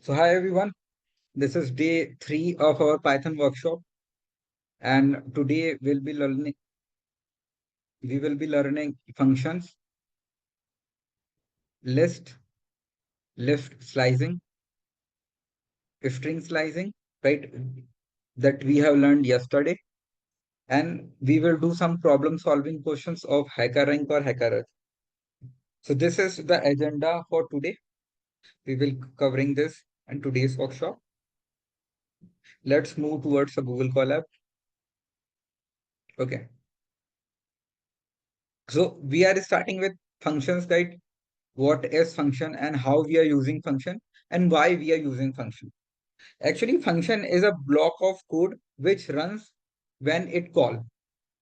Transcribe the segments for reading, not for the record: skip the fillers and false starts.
So hi everyone, this is day 3 of our Python workshop, and today we will be learning functions, list, list slicing, string slicing, right? That we have learned yesterday, and we will do some problem solving questions of HackerRank or HackerEarth. So this is the agenda for today. We will covering this in today's workshop. Let's move towards a Google Colab. Okay. So we are starting with functions, right? What is function and how we are using function and why we are using function. Actually, function is a block of code which runs when it call.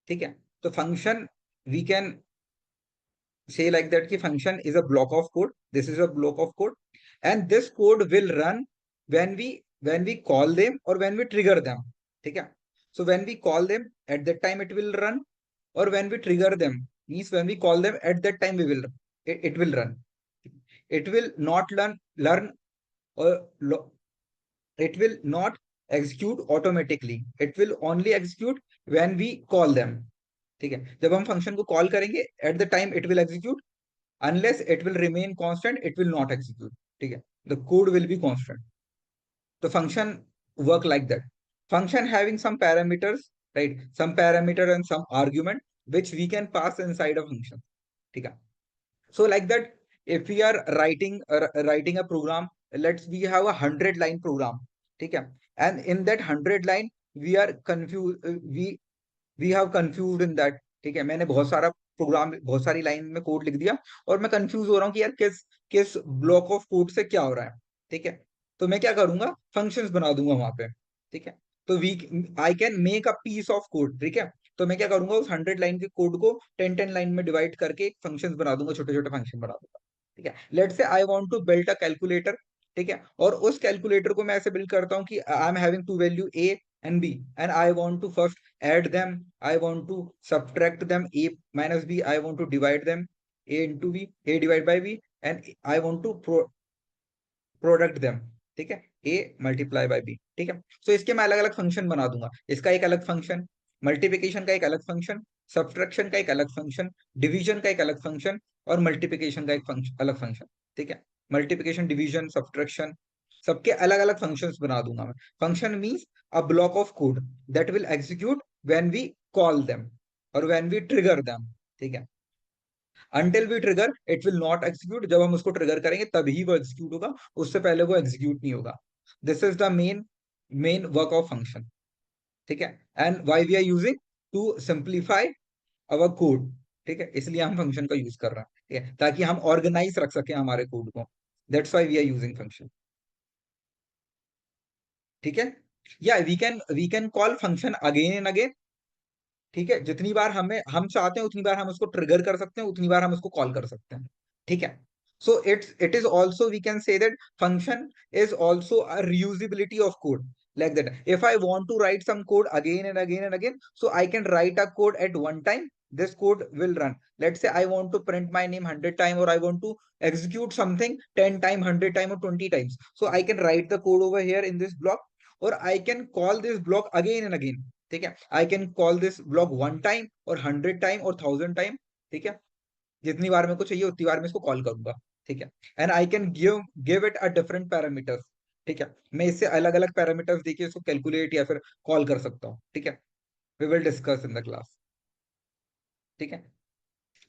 Okay. So function, we can say like that ki function is a block of code. This is a block of code, and this code will run when we call them or when we trigger them. Okay. So when we call them, at that time it will run, or when we trigger them, means when we call them, at that time it will run. It will not learn, or it will not execute automatically. It will only execute when we call them. ठीक है, जब हम function को call करेंगे, at the time it will execute. Unless it will remain constant, it will not execute. ठीक है, the code will be constant. The function work like that. Function having some parameters, right? Some parameter and some argument which we can pass inside a function. ठीक है. So like that, if we are writing a program, let's we have a 100-line program. Okay, and in that 100 line we are confused, we have confused in that. ठीक है, मैंने बहुत सारा programme, बहुत सारी line में कोड लिख दिया और मैं कंफ्यूज हो रहा हूँ कि यार किस किस ब्लॉक ऑफ कोड से क्या हो रहा है. ठीक है, तो मैं क्या करूंगा, फंक्शंस बना दूंगा वहां पे. ठीक है, तो we I can make a piece of code. ठीक है, तो मैं क्या करूंगा, उस 100 लाइन के कोड को 10 लाइन में डिवाइड करके एक फंक्शन बना दूंगा, छोटे छोटे फंक्शन बना दूंगा. ठीक है, let's say I want to build a calculator. ठीक है, और उस कैलकुलेटर को मैं ऐसे बिल्ड करता हूँ कि I am having two value A and B, and I want to first add them, I want to subtract them, a minus b, I want to divide them, a into b, a divided by b, and I want to product them. ठीक है, A multiply by B. ठीक है, तो इसके मैं अलग अलग function बना दूंगा. इसका एक अलग फंक्शन, मल्टीप्लिकेशन का एक अलग फंक्शन, सब्ट्रैक्शन का एक अलग फंक्शन, डिवीजन का एक अलग फंक्शन, और मल्टीप्लिकेशन का एक अलग फंक्शन. ठीक है, मल्टीप्लिकेशन, डिवीजन, सब्ट्रैक्शन, सबके अलग अलग फंक्शंस बना दूंगा मैं. Function means a block of code that will execute when we call them और व्हेन वी ट्रिगर देम. ठीक है, until we trigger it will not execute. जब हम उसको ट्रिगर करेंगे तभी वो एग्जीक्यूट होगा, उससे पहले वो एग्जीक्यूट नहीं होगा. This is the main work of function. ठीक है, and why we are using, to simplify our code. ठीक है, इसलिए हम फंक्शन का यूज कर रहे हैं. ठीक है, ताकि हम ऑर्गेनाइज रख सके हमारे कोड को. That's why we are using function. ठीक है, या we can call function again and again. ठीक है, जितनी बार हम चाहते हैं उतनी बार हम उसको ट्रिगर कर सकते हैं, उतनी बार हम उसको कॉल कर सकते हैं. ठीक है, so it is also, we can say that function is also a reusability of code. Like that, if I want to write some code again and again and again, so I can write a code at one time, this code will run. Let's say I want to print my name 100 times, or I want to execute something 10 times, 100 times, or 20 times, so I can write the code over here in this block, or I can call this block again and again. ठीक है, I can call this block 1 time और 100 time और 1000 time. ठीक है, जितनी बार मेरे को चाहिए उतनी बार मैं इसको कॉल करूंगा. ठीक है, and I can give it a different parameters. ठीक है, मैं इससे अलग अलग पैरामीटर्स देके इसको कैलकुलेट या फिर कॉल कर सकता हूँ. ठीक है, we will discuss in the class. ठीक है,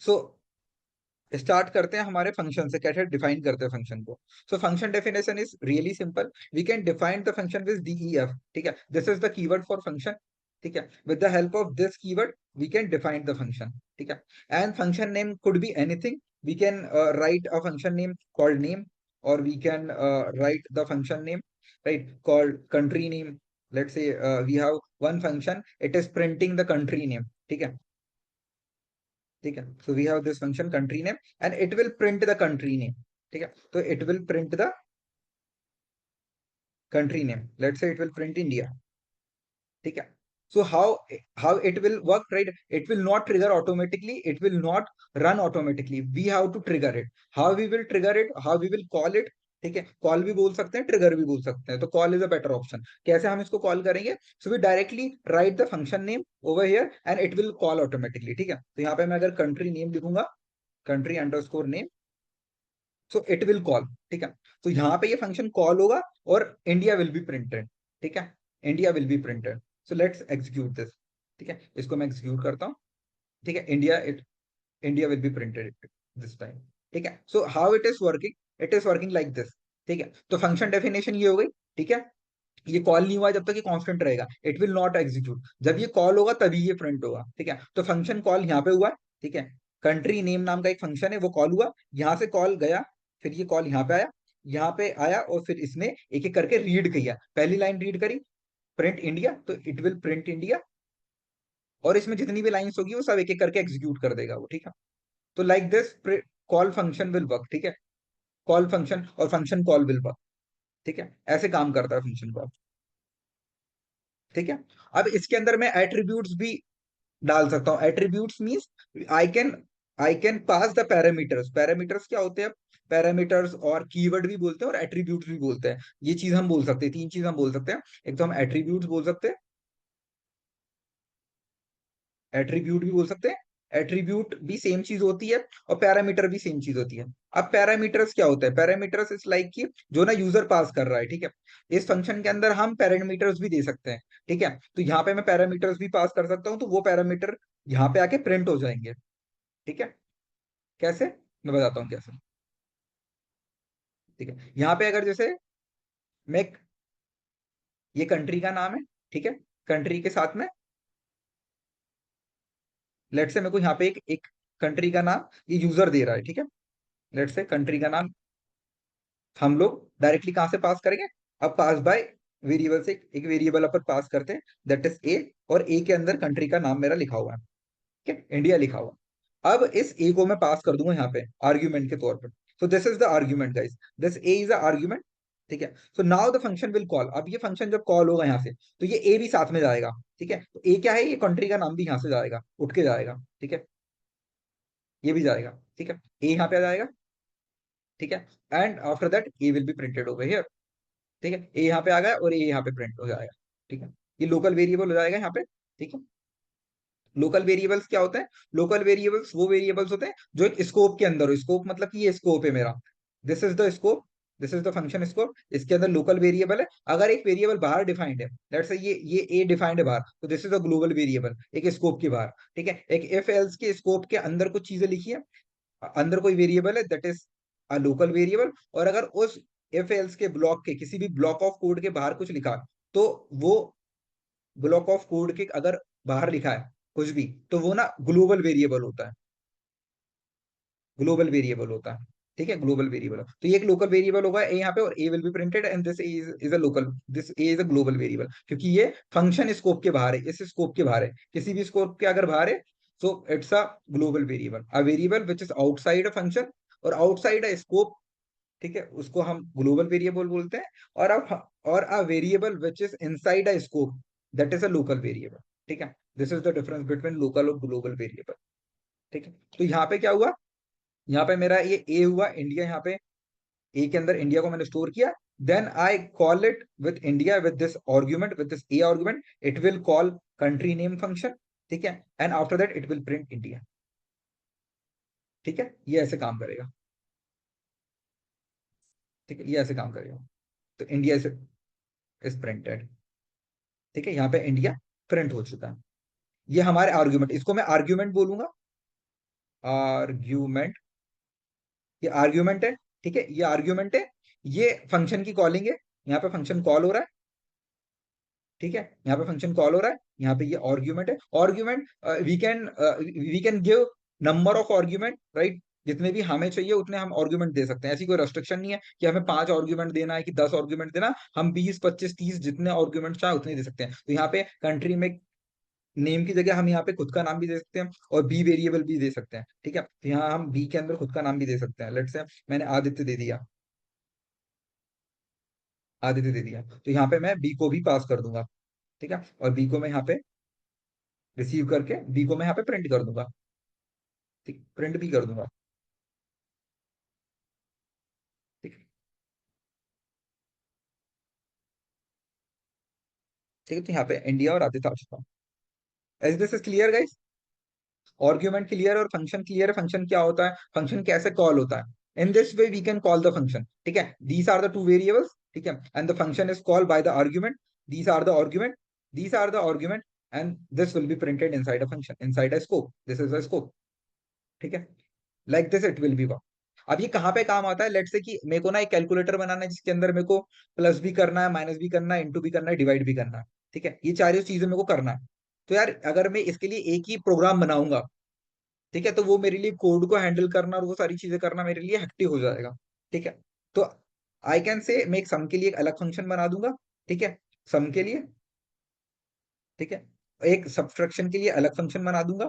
सो स्टार्ट करते हैं हमारे फंक्शन से, कैसे डिफाइन करते हैं फंक्शन को. So function definition is really simple. We can define the function with DEF. ठीक है, this is the keyword for function. ठीक है, with the help of this keyword we can define the function. ठीक है, and function name could be anything. We can write a function name called name, or we can write the function name, right, called country name. Let's say we have one function, it is printing the country name. ठीक है, ठीक है, so we have this function country name and it will print the country name. ठीक है, तो it will print the country name. Let's say it will print India. ठीक है, so how it will work, right? It will not trigger automatically, it will not run automatically, we have to trigger it. How we will trigger it, how we will call it? ठीक है, call भी बोल सकते हैं, trigger भी बोल सकते हैं, तो call is a better option. कैसे हम इसको कॉल करेंगे? So we directly write the function name over here and it will call automatically. ठीक है, तो यहाँ पे मैं अगर कंट्री नेम लिखूंगा, country underscore name, so it will call. ठीक है, तो यहाँ पे ये फंक्शन कॉल होगा और इंडिया विल बी प्रिंटेड। ठीक है, India will be printed. So let's execute this. ठीक है, इसको मैं एग्जीक्यूट करता हूँ। ठीक है, India will be printed this time. ठीक है, so how it is working like this. ठीक है, तो फंक्शन डेफिनेशन ये हो गई। ठीक है, ये कॉल नहीं हुआ जब तक ये कांस्टेंट रहेगा, इट विल नॉट एग्जीक्यूट। जब ये कॉल होगा तभी ये प्रिंट होगा। ठीक है, तो फंक्शन कॉल यहाँ पे हुआ। ठीक है, कंट्री नेम नाम का एक फंक्शन है, वो कॉल हुआ, यहाँ से कॉल गया, फिर ये कॉल यहाँ पे आया, यहाँ पे आया और फिर इसने एक एक करके रीड किया। पहली लाइन रीड करी, प्रिंट इंडिया, तो इट विल प्रिंट इंडिया, और इसमें जितनी भी लाइंस होगी वो सब एक एक करके एग्जीक्यूट कर देगा वो। ठीक है, तो like this call function will work. ठीक है, कॉल फंक्शन और फंक्शन कॉल विल वर्क। ठीक है, ऐसे काम करता है फंक्शन कॉल। ठीक है, अब इसके अंदर मैं एट्रीब्यूट्स भी डाल सकता हूँ। Attributes means I can I can pass the parameters. Parameters क्या होते हैं? पैरामीटर्स और कीवर्ड भी बोलते हैं और एट्रीब्यूट्स भी बोलते हैं। ये चीज हम बोल सकते हैं, तीन चीज हम बोल सकते हैं। एक तो हम एट्रीब्यूट्स बोल सकते हैं, एट्रीब्यूट भी बोल सकते हैं, एट्रीब्यूट भी सेम चीज होती है और पैरामीटर भी सेम चीज होती है। अब पैरामीटर्स क्या होता है? पैरामीटर्स इज लाइक कि जो ना यूजर पास कर रहा है। ठीक है, इस फंक्शन के अंदर हम पैरामीटर्स भी दे सकते हैं। ठीक है, तो यहाँ पे मैं पैरामीटर्स भी पास कर सकता हूँ, तो वो पैरामीटर यहाँ पे आके प्रिंट हो जाएंगे। ठीक है, कैसे? मैं बताता हूँ कैसे। ठीक है, यहाँ पे अगर जैसे मैं, ये कंट्री का नाम है। ठीक है, कंट्री के साथ में लेट से मेरे को यहाँ पे एक कंट्री का नाम ये यूजर दे रहा है। ठीक है, लेट से कंट्री का नाम हम लोग डायरेक्टली कहां से पास करेंगे? अब पास बाय वेरिएबल से एक वेरिएबल अपन पास करते हैं, दैट इज ए, और ए के अंदर कंट्री का नाम मेरा लिखा हुआ है। ठीक है, इंडिया लिखा हुआ। अब इस ए को मैं पास कर दूंगा यहाँ पे आर्ग्यूमेंट के तौर पर। So this is the argument guys, this A is the argument. ठीक है, so now the function will call. अब ये फंक्शन जब कॉल होगा यहाँ से, तो ये ए भी साथ में जाएगा। ठीक है, तो ए क्या है? ये कंट्री का नाम भी यहाँ से जाएगा, उठ के जाएगा। ठीक है, ये भी जाएगा। ठीक है, ए यहाँ पे आ जाएगा। ठीक है, and after that A will be printed over here. ठीक है, ए यहाँ पे आ गया और ए यहाँ पे प्रिंट हो जाएगा। ठीक है, ये लोकल वेरिएबल हो जाएगा यहाँ पे। ठीक है, लोकल वेरिएबल्स क्या होते हैं? लोकल वेरिएबल्स वो वेरिएबल्स होते हैं जो एक स्कोप के अंदर हो। स्कोप मतलब कि ये स्कोप है मेरा, this is the scope, this is the function scope. इसके अंदर लोकल वेरिएबल है। अगर एक वेरिएबल बाहर डिफाइंड है, लेट्स से ये ए डिफाइंड है बाहर, तो this is a global variable, एक स्कोप के बाहर। ठीक है, एक इफ एल्स के स्कोप के अंदर कुछ चीजें लिखी है, अंदर कोई वेरिएबल है, that is a local variable. और अगर उस इफ एल्स के ब्लॉक के किसी भी ब्लॉक ऑफ कोड के बाहर कुछ लिखा, तो वो ब्लॉक ऑफ कोड के अगर बाहर लिखा है कुछ भी, तो वो ना ग्लोबल वेरिएबल होता है, ग्लोबल वेरिएबल होता है। ठीक है, ग्लोबल वेरिएबल। तो ये एक लोकल वेरिएबल होगा ए यहाँ पे, और A will be printed and this is a local, this A is a global variable, क्योंकि ये फंक्शन स्कोप के बाहर है, इस स्कोप के बाहर है, किसी भी स्कोप के अगर बाहर है, so it's a global variable. A variable which is outside a function और आउटसाइड अ स्कोप, ठीक है, उसको हम ग्लोबल वेरिएबल बोलते हैं। और a variable which is inside a scope, that is a local variable. ठीक है, this is the difference between local और ग्लोबल वेरिएबल। ठीक है, तो यहाँ पे क्या हुआ? यहाँ पे मेरा ये ए हुआ, इंडिया यहाँ पे, ए के अंदर इंडिया को मैंने स्टोर किया। Then I call it with India with this argument, with this A argument, it will call country name function. ठीक है, and after that it will print India. ठीक है, ये ऐसे काम करेगा। ठीक है, ये ऐसे काम करेगा। तो इंडिया इज प्रिंटेड। ठीक है, यहाँ पे इंडिया प्रिंट हो चुका है। ये हमारे आर्ग्यूमेंट, इसको मैं आर्ग्यूमेंट बोलूंगा, आर्ग्यूमेंट। ये आर्ग्यूमेंट है। ठीक है, ये आर्ग्यूमेंट है, ये फंक्शन की कॉलिंग है। यहाँ पे फंक्शन कॉल हो रहा है। ठीक है, यहाँ पे फंक्शन कॉल हो रहा है, यहाँ पे ये आर्ग्यूमेंट है। Argument we can give number of argument, right? जितने भी हमें चाहिए उतने हम आर्ग्यूमेंट दे सकते हैं। ऐसी कोई रेस्ट्रिक्शन नहीं है कि हमें 5 आर्ग्यूमेंट देना है कि 10 आर्ग्यूमेंट देना। हम 20, 25, 30 जितने आर्ग्यूमेंट चाहे उतने दे सकते हैं। तो यहाँ पे कंट्री में नेम की जगह हम यहाँ पे खुद का नाम भी दे सकते हैं और बी वेरिएबल भी दे सकते हैं। ठीक है, तो यहाँ हम बी के अंदर खुद का नाम भी दे सकते हैं। लेट्स से मैंने आदित्य दे दिया, आदित्य दे दिया, तो यहाँ पे मैं बी को भी पास कर दूंगा। ठीक है, और बी को मैं यहाँ पे रिसीव करके बी को मैं यहाँ पे प्रिंट कर दूंगा। ठीक, प्रिंट भी कर दूंगा। ठीक, ठीक है, तो यहाँ पे इंडिया और आदित्य आ चुका है। As this is clear guys? Argument clear और फंक्शन क्लियर है। फंक्शन क्या होता है, फंक्शन कैसे कॉल होता है? In this way we can call the function. ठीक है, these are the two variables, ठीक है, and the function is called by the argument. These are the argument, these are the argument, and this will be printed inside a function, inside a scope. This is a scope. ठीक है, like this it will be work. अब ये कहाँ पे काम आता है? Let's से कि मेरे को ना एक कैलकुलेटर बनाना है जिसके अंदर मेरे को प्लस भी करना है, माइनस भी करना है, इंटू भी करना है, डिवाइड भी करना है। ठीक है, ये चारों चीजें मेरे को करना है। तो यार अगर मैं इसके लिए एक ही प्रोग्राम बनाऊंगा, ठीक है, तो वो मेरे लिए कोड को हैंडल करना और वो सारी चीजें करना मेरे लिए हेक्टिक हो जाएगा। ठीक है, तो आई कैन से मैं एक सम के लिए एक अलग फंक्शन बना दूंगा। ठीक है, सम के लिए, ठीक है, एक सब्ट्रैक्शन के लिए अलग फंक्शन बना दूंगा,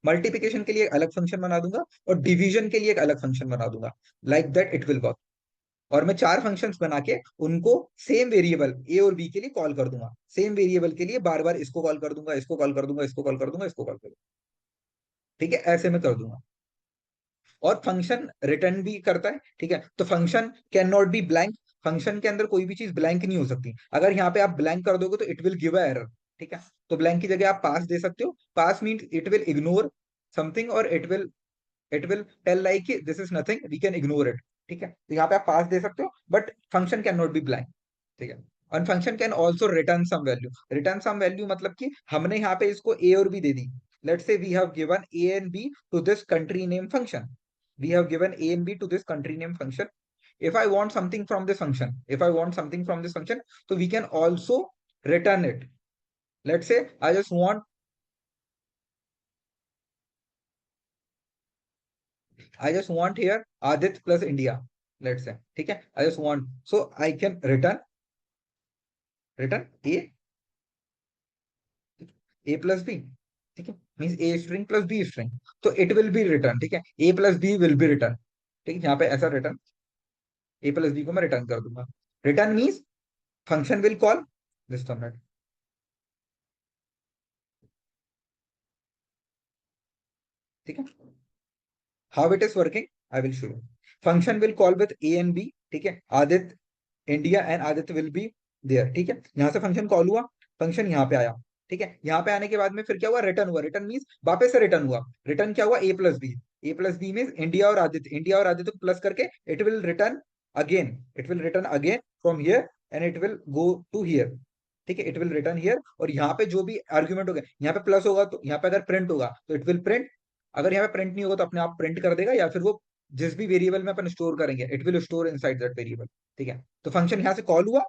मल्टीप्लिकेशन के लिए एक अलग फंक्शन बना दूंगा, और डिवीजन के लिए एक अलग फंक्शन बना दूंगा। Like that it will work. और मैं चार फंक्शंस बना के उनको सेम वेरिएबल ए और बी के लिए कॉल कर दूंगा। सेम वेरिएबल के लिए बार बार इसको कॉल कर दूंगा, इसको कॉल कर दूंगा, इसको कॉल कर दूंगा, इसको कॉल कर दूंगा। ठीक है, ऐसे मैं कर दूंगा। और फंक्शन रिटर्न भी करता है। ठीक है, तो function can not be blank. Function के अंदर कोई भी चीज ब्लैंक नहीं हो सकती। अगर यहाँ पे आप ब्लैंक कर दोगे तो it will give a error. ठीक है, तो ब्लैंक की जगह आप पास दे सकते हो। Pass means it will ignore something, और it will tell like this is nothing, we can ignore it. ठीक है, तो यहाँ पे आप पास दे सकते हो, but function can not be blank. ठीक है, और function can also return some value. Return some value मतलब कि हमने यहाँ पे इसको ए और बी दे दी। Let's say we have given A and B to this country name function. We have given a and b to this country name function. If I want something from this function, if I want something from this function, so we can also return it. Let's say I just want here Adit plus India. Let's say, ठीक है, I just want, so I can return a plus b. ठीक है, means a string plus b string, तो it will be return। ठीक है, a plus b will be return। ठीक है, यहाँ पे ऐसा रिटर्न a plus b को मैं रिटर्न कर दूंगा। Return means function will call this format. ठीक है, how it is working I will show you. Function will call with A and B. ठीक है, Aditya India and Aditya will be there. ठीक है, यहाँ से फंक्शन कॉल हुआ, फंक्शन यहाँ पे आया। ठीक है, यहाँ पे आने के बाद में फिर क्या हुआ, रिटर्न हुआ। रिटर्न मीन्स वापस से रिटर्न हुआ। रिटर्न क्या हुआ, A plus B. A plus B means India और आदित्य को प्लस करके it will return again. It will return again from here and it will go to here. ठीक है, इट विल रिटर्न हियर, और यहाँ पे जो भी आर्ग्यूमेंट होगा, यहाँ पे प्लस होगा तो यहाँ पे अगर प्रिंट होगा तो इट विल प्रिंट। अगर यहाँ पे प्रिंट नहीं होगा तो अपने आप प्रिंट कर देगा, या फिर वो जिस भी वेरिएबल में अपन स्टोर करेंगे it will store inside that variable. ठीक है, तो फंक्शन यहाँ से कॉल हुआ।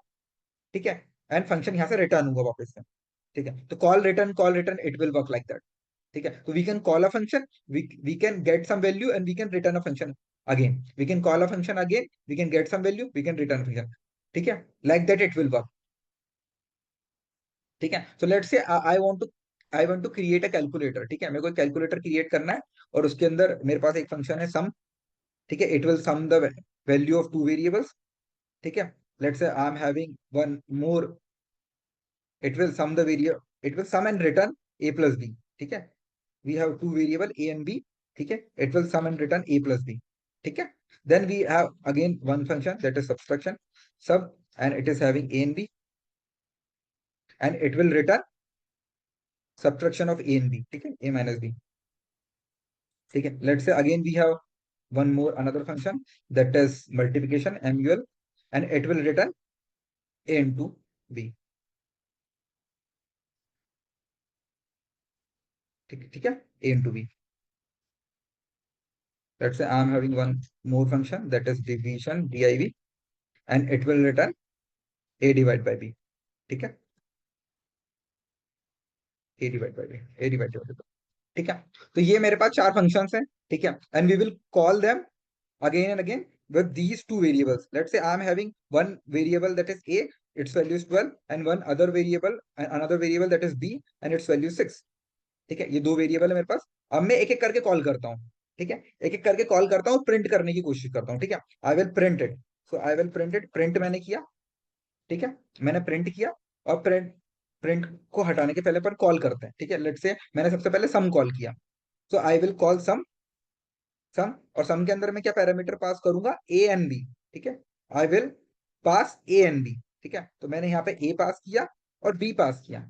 ठीक है, एंड फंक्शन यहाँ से रिटर्न हुआ वापस से। ठीक है, तो call return it will work like that. ठीक है, तो we can call a function, we can get some value and we can return a function again. We can call a function again, we can get some value, we can return function. ठीक है, like that it will work. ठीक है, so let's say I want to create a calculator. ठीक है, मेरे को calculator create करना है, और उसके अंदर मेरे पास एक फंक्शन है सम। ठीक है, it will sum the value of two variables. ठीक है, let's say I am having one more, it will sum and return a plus b। ठीक है, we have two variable a and b। ठीक है, it will sum and return a plus b। ठीक है, then we have again one function that is subtraction, sub, and it is having a and b, and it will return subtraction of a and b। ठीक है, a minus b। ठीक है, let's say again we have one more another function that is multiplication mul, and it will return a into b। ठीक है, a into b। let's say I am having one more function that is division div, and it will return a divided by b। ठीक है, a divided by b। ठीक है, तो ये मेरे पास चार फंक्शंस हैं। ठीक है, and we will call them again and again with these two variables. Let's say I am having one variable that is a, its value is 12, and one other variable, another variable that is b, and its value is 6। ठीक है, ये दो variable है मेरे पास। अब मैं एक एक करके कॉल करता हूँ। ठीक है, एक एक करके कॉल करता हूँ, प्रिंट करने की कोशिश करता हूँ। ठीक है, I will print it. So I will print it, print मैंने किया। ठीक है, मैंने प्रिंट किया, और प्रिंट प्रिंट को हटाने के पहले पर कॉल करते हैं। ठीक है, लेट्स से मैंने सबसे पहले सम कॉल किया, सो आई विल कॉल सम, और सम के अंदर मैं क्या पैरामीटर पास करूंगा, ए एंड बी। ठीक है, I will pass A and B. ठीक है, तो मैंने यहाँ पे ए पास किया, और बी पास किया,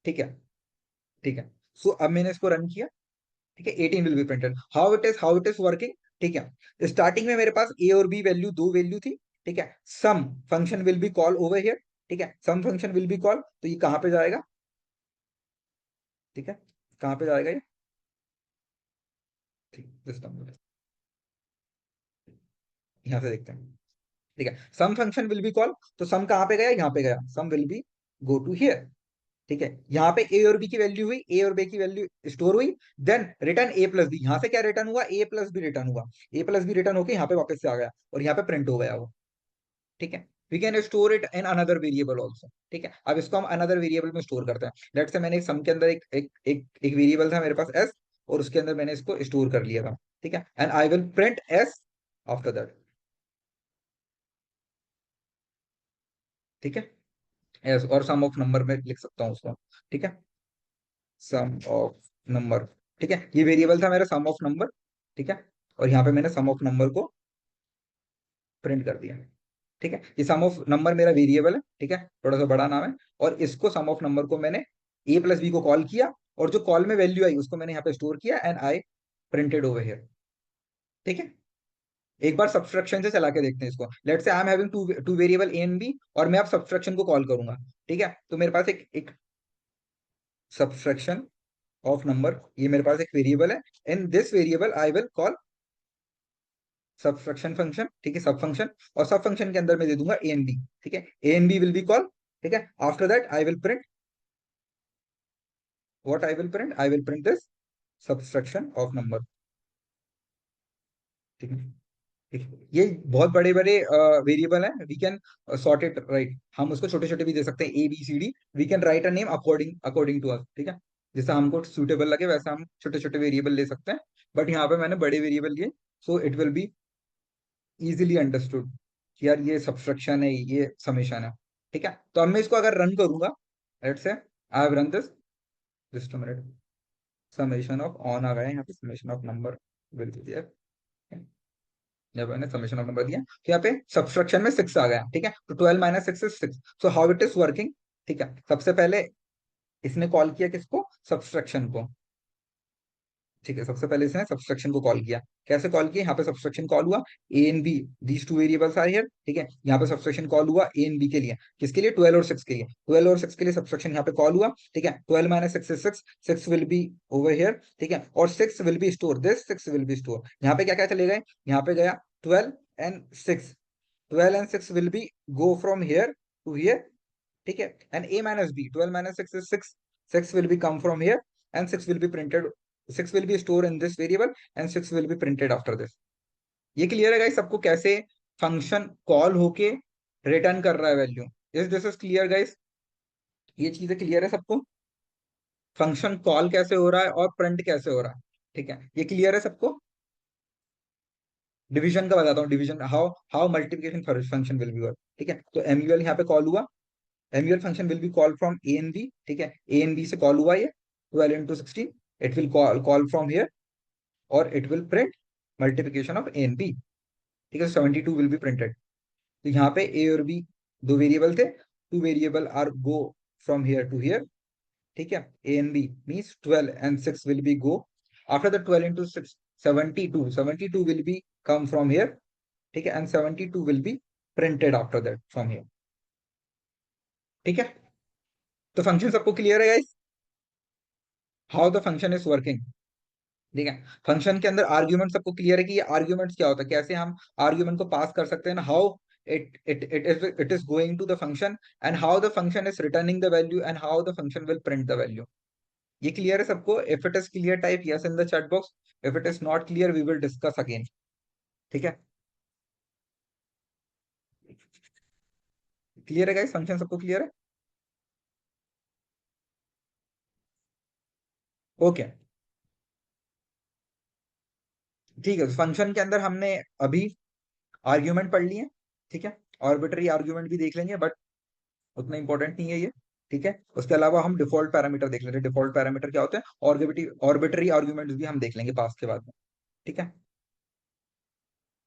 ठीक है, ठीक है। सो अब मैंने इसको रन किया, ठीक है, 18 will be printed. How it is working, ठीक है। स्टार्टिंग में मेरे पास ए और बी वैल्यू, दो वैल्यू थी, ठीक है। Sum function will be call over here, ठीक है, sum function will be call, तो ये कहां पे जाएगा, ठीक है, कहां पे जाएगा ये, ठीक, सिस्टम, यहां से देखते हैं, ठीक है। Sum function will be call, तो सम कहां पे गया, यहाँ पे गया, sum will be go to here, ठीक है। यहाँ पे ए और बी की वैल्यू हुई, ए और बी की वैल्यू स्टोर हुई, देन रिटर्न ए प्लस बी, यहाँ से क्या रिटर्न हुआ, ए प्लस बी रिटर्न हुआ, ए प्लस बी रिटर्न होकर यहाँ पे वापस से आ गया और यहाँ पे प्रिंट हो गया वो, ठीक है। We can store it in another variable also, ठीक है। अब इसको हम अनदर वेरिएबल में स्टोर करते हैं। लेट्स से मैंने एक सम के अंदर एक वेरिएबल था मेरे पास एस, और उसके अंदर मैंने इसको स्टोर कर लिया था, ठीक है, and I will print S after that, ठीक है, एस, और सम ऑफ नंबर में लिख सकता हूँ उसको, ठीक है, सम ऑफ नंबर, ठीक है। ये वेरिएबल था मेरा सम ऑफ नंबर, ठीक है, और यहाँ पे मैंने सम ऑफ नंबर को प्रिंट कर दिया, ठीक है। ये सम ऑफ नंबर मेरा वेरिएबल है, ठीक है, थोड़ा सा बड़ा नाम है, और इसको सम ऑफ नंबर को मैंने ए प्लस बी को कॉल किया, और जो कॉल में वैल्यू आई उसको मैंने यहाँ पे स्टोर किया, and I printed over here, ठीक है। एक बार सब्सट्रैक्शन से चला के देखते हैं इसको। Let's say I am having two two variable A and B, और मैं अब सब्सट्रैक्शन को कॉल करूंगा, ठीक है। तो मेरे पास एक सब्सट्रैक्शन ऑफ नंबर, ये मेरे पास एक वेरिएबल है, in this variable I will call subtraction function, ठीक है, सब फंक्शन, और सब फंक्शन के अंदर मैं दे दूंगा ए एंड बी, ठीक है, A and B will be call, ठीक है। After that I will print what, I will print this subtraction of number, ठीक है, ठीक है। ये बहुत बड़े बड़े वेरिएबल हैं, we can sort it right, हम उसको छोटे छोटे भी दे सकते हैं, A B C D, we can write a name according according to us, ठीक है, जैसा हमको सुटेबल लगे वैसा हम छोटे छोटे वेरिएबल ले सकते हैं, बट यहाँ पे मैंने बड़े वेरिएबल लिए, सो it will be easily understood कि यार ये सब्सट्रैक्शन है, ये समेशन है, ठीक है। तो अब मैं इसको अगर रन करूंगा, let's say I have run this, just a minute, summation of on आ गया यहाँ पे, summation of number will be there, जब मैंने समेशन ऑफ नंबर दिया तो यहाँ पे सब्सट्रैक्शन में 6 आ गया, ठीक है। तो 12 minus 6 is 6, so how it is working, ठीक है। सबसे पहले इसने कॉल किया किसको, सब्सट्रैक्शन को, ठीक है, सबसे पहले इसने सब्सट्रैक्शन को कॉल किया, कैसे कॉल किया, यहाँ पे सब्सट्रैक्शन कॉल हुआ, A and B, these two variables are here, ठीक है। यहाँ पे सब्सट्रैक्शन कॉल हुआ ए एंड बी के लिए, किसके लिए, 12 और 6 के लिए, 12 और 6 के लिए सब्सट्रैक्शन यहाँ पे कॉल हुआ, ठीक है। 12 minus 6 is 6, 6 will B over here, ठीक है, और 6 will B store, this 6 will B store, यहाँ पे क्या क्या चले गए, यहाँ पे गया 12 and 6, 12 and 6 will be go from here to here, ठीक है, and a minus b, 12 minus 6 is 6, 6 will be come from here, and 6 will be printed, 6 will be stored in this variable, and 6 will be printed after this। ये clear है guys सबको, कैसे function call होके return कर रहा है value, is this is clear guys, ये चीजें क्लियर है सबको, फंक्शन कॉल कैसे हो रहा है और प्रिंट कैसे हो रहा है, ठीक है, ये क्लियर है सबको। डिवीजन का बताता हूँ, division, how how multiplication function will be work, ठीक है। तो एमयूएल यहाँ पे कॉल हुआ, MUL function will be call from A and B, ठीक है, ए एंड बी से कॉल हुआ ये 12 into 16, it will call from here, और it will print multiplication of A and B, ठीक है, 72 विल बी प्रिंटेड। तो यहाँ पे ए और बी दो वेरिएबल थे, two variable are go from here to here, ठीक है, A and B means 12 and 6 will be go, after the 12 into 6, 72 will be come from here, ठीक है, and 72 will be printed after that from here, ठीक है। तो function सबको clear है guys, how the function is working, ठीक है। Function के अंदर आर्ग्यूमेंट सबको क्लियर है कि ये आर्ग्यूमेंट्स क्या होता है, कैसे हम आर्ग्यूमेंट को पास कर सकते हैं ना, how it is going to the function, and how the function is returning the value, and how the function will print the value. ये क्लियर है सबको, if it is clear type yes in the chat box, if it is not clear we will discuss again, ठीक है। Clear है guys, function सबको clear है, okay, ठीक है। फंक्शन के अंदर हमने अभी आर्ग्यूमेंट पढ़ लिए, ठीक है, ऑर्बिटरी आर्ग्यूमेंट भी देख लेंगे, बट उतना इंपॉर्टेंट नहीं है ये, ठीक है। उसके अलावा हम डिफॉल्ट पैरामीटर देख लेंगे, डिफॉल्ट पैरामीटर क्या होते हैं, ऑर्बिटरी ऑर्बिटरी आर्ग्यूमेंट्स भी हम देख लेंगे पास के बाद में, ठीक है।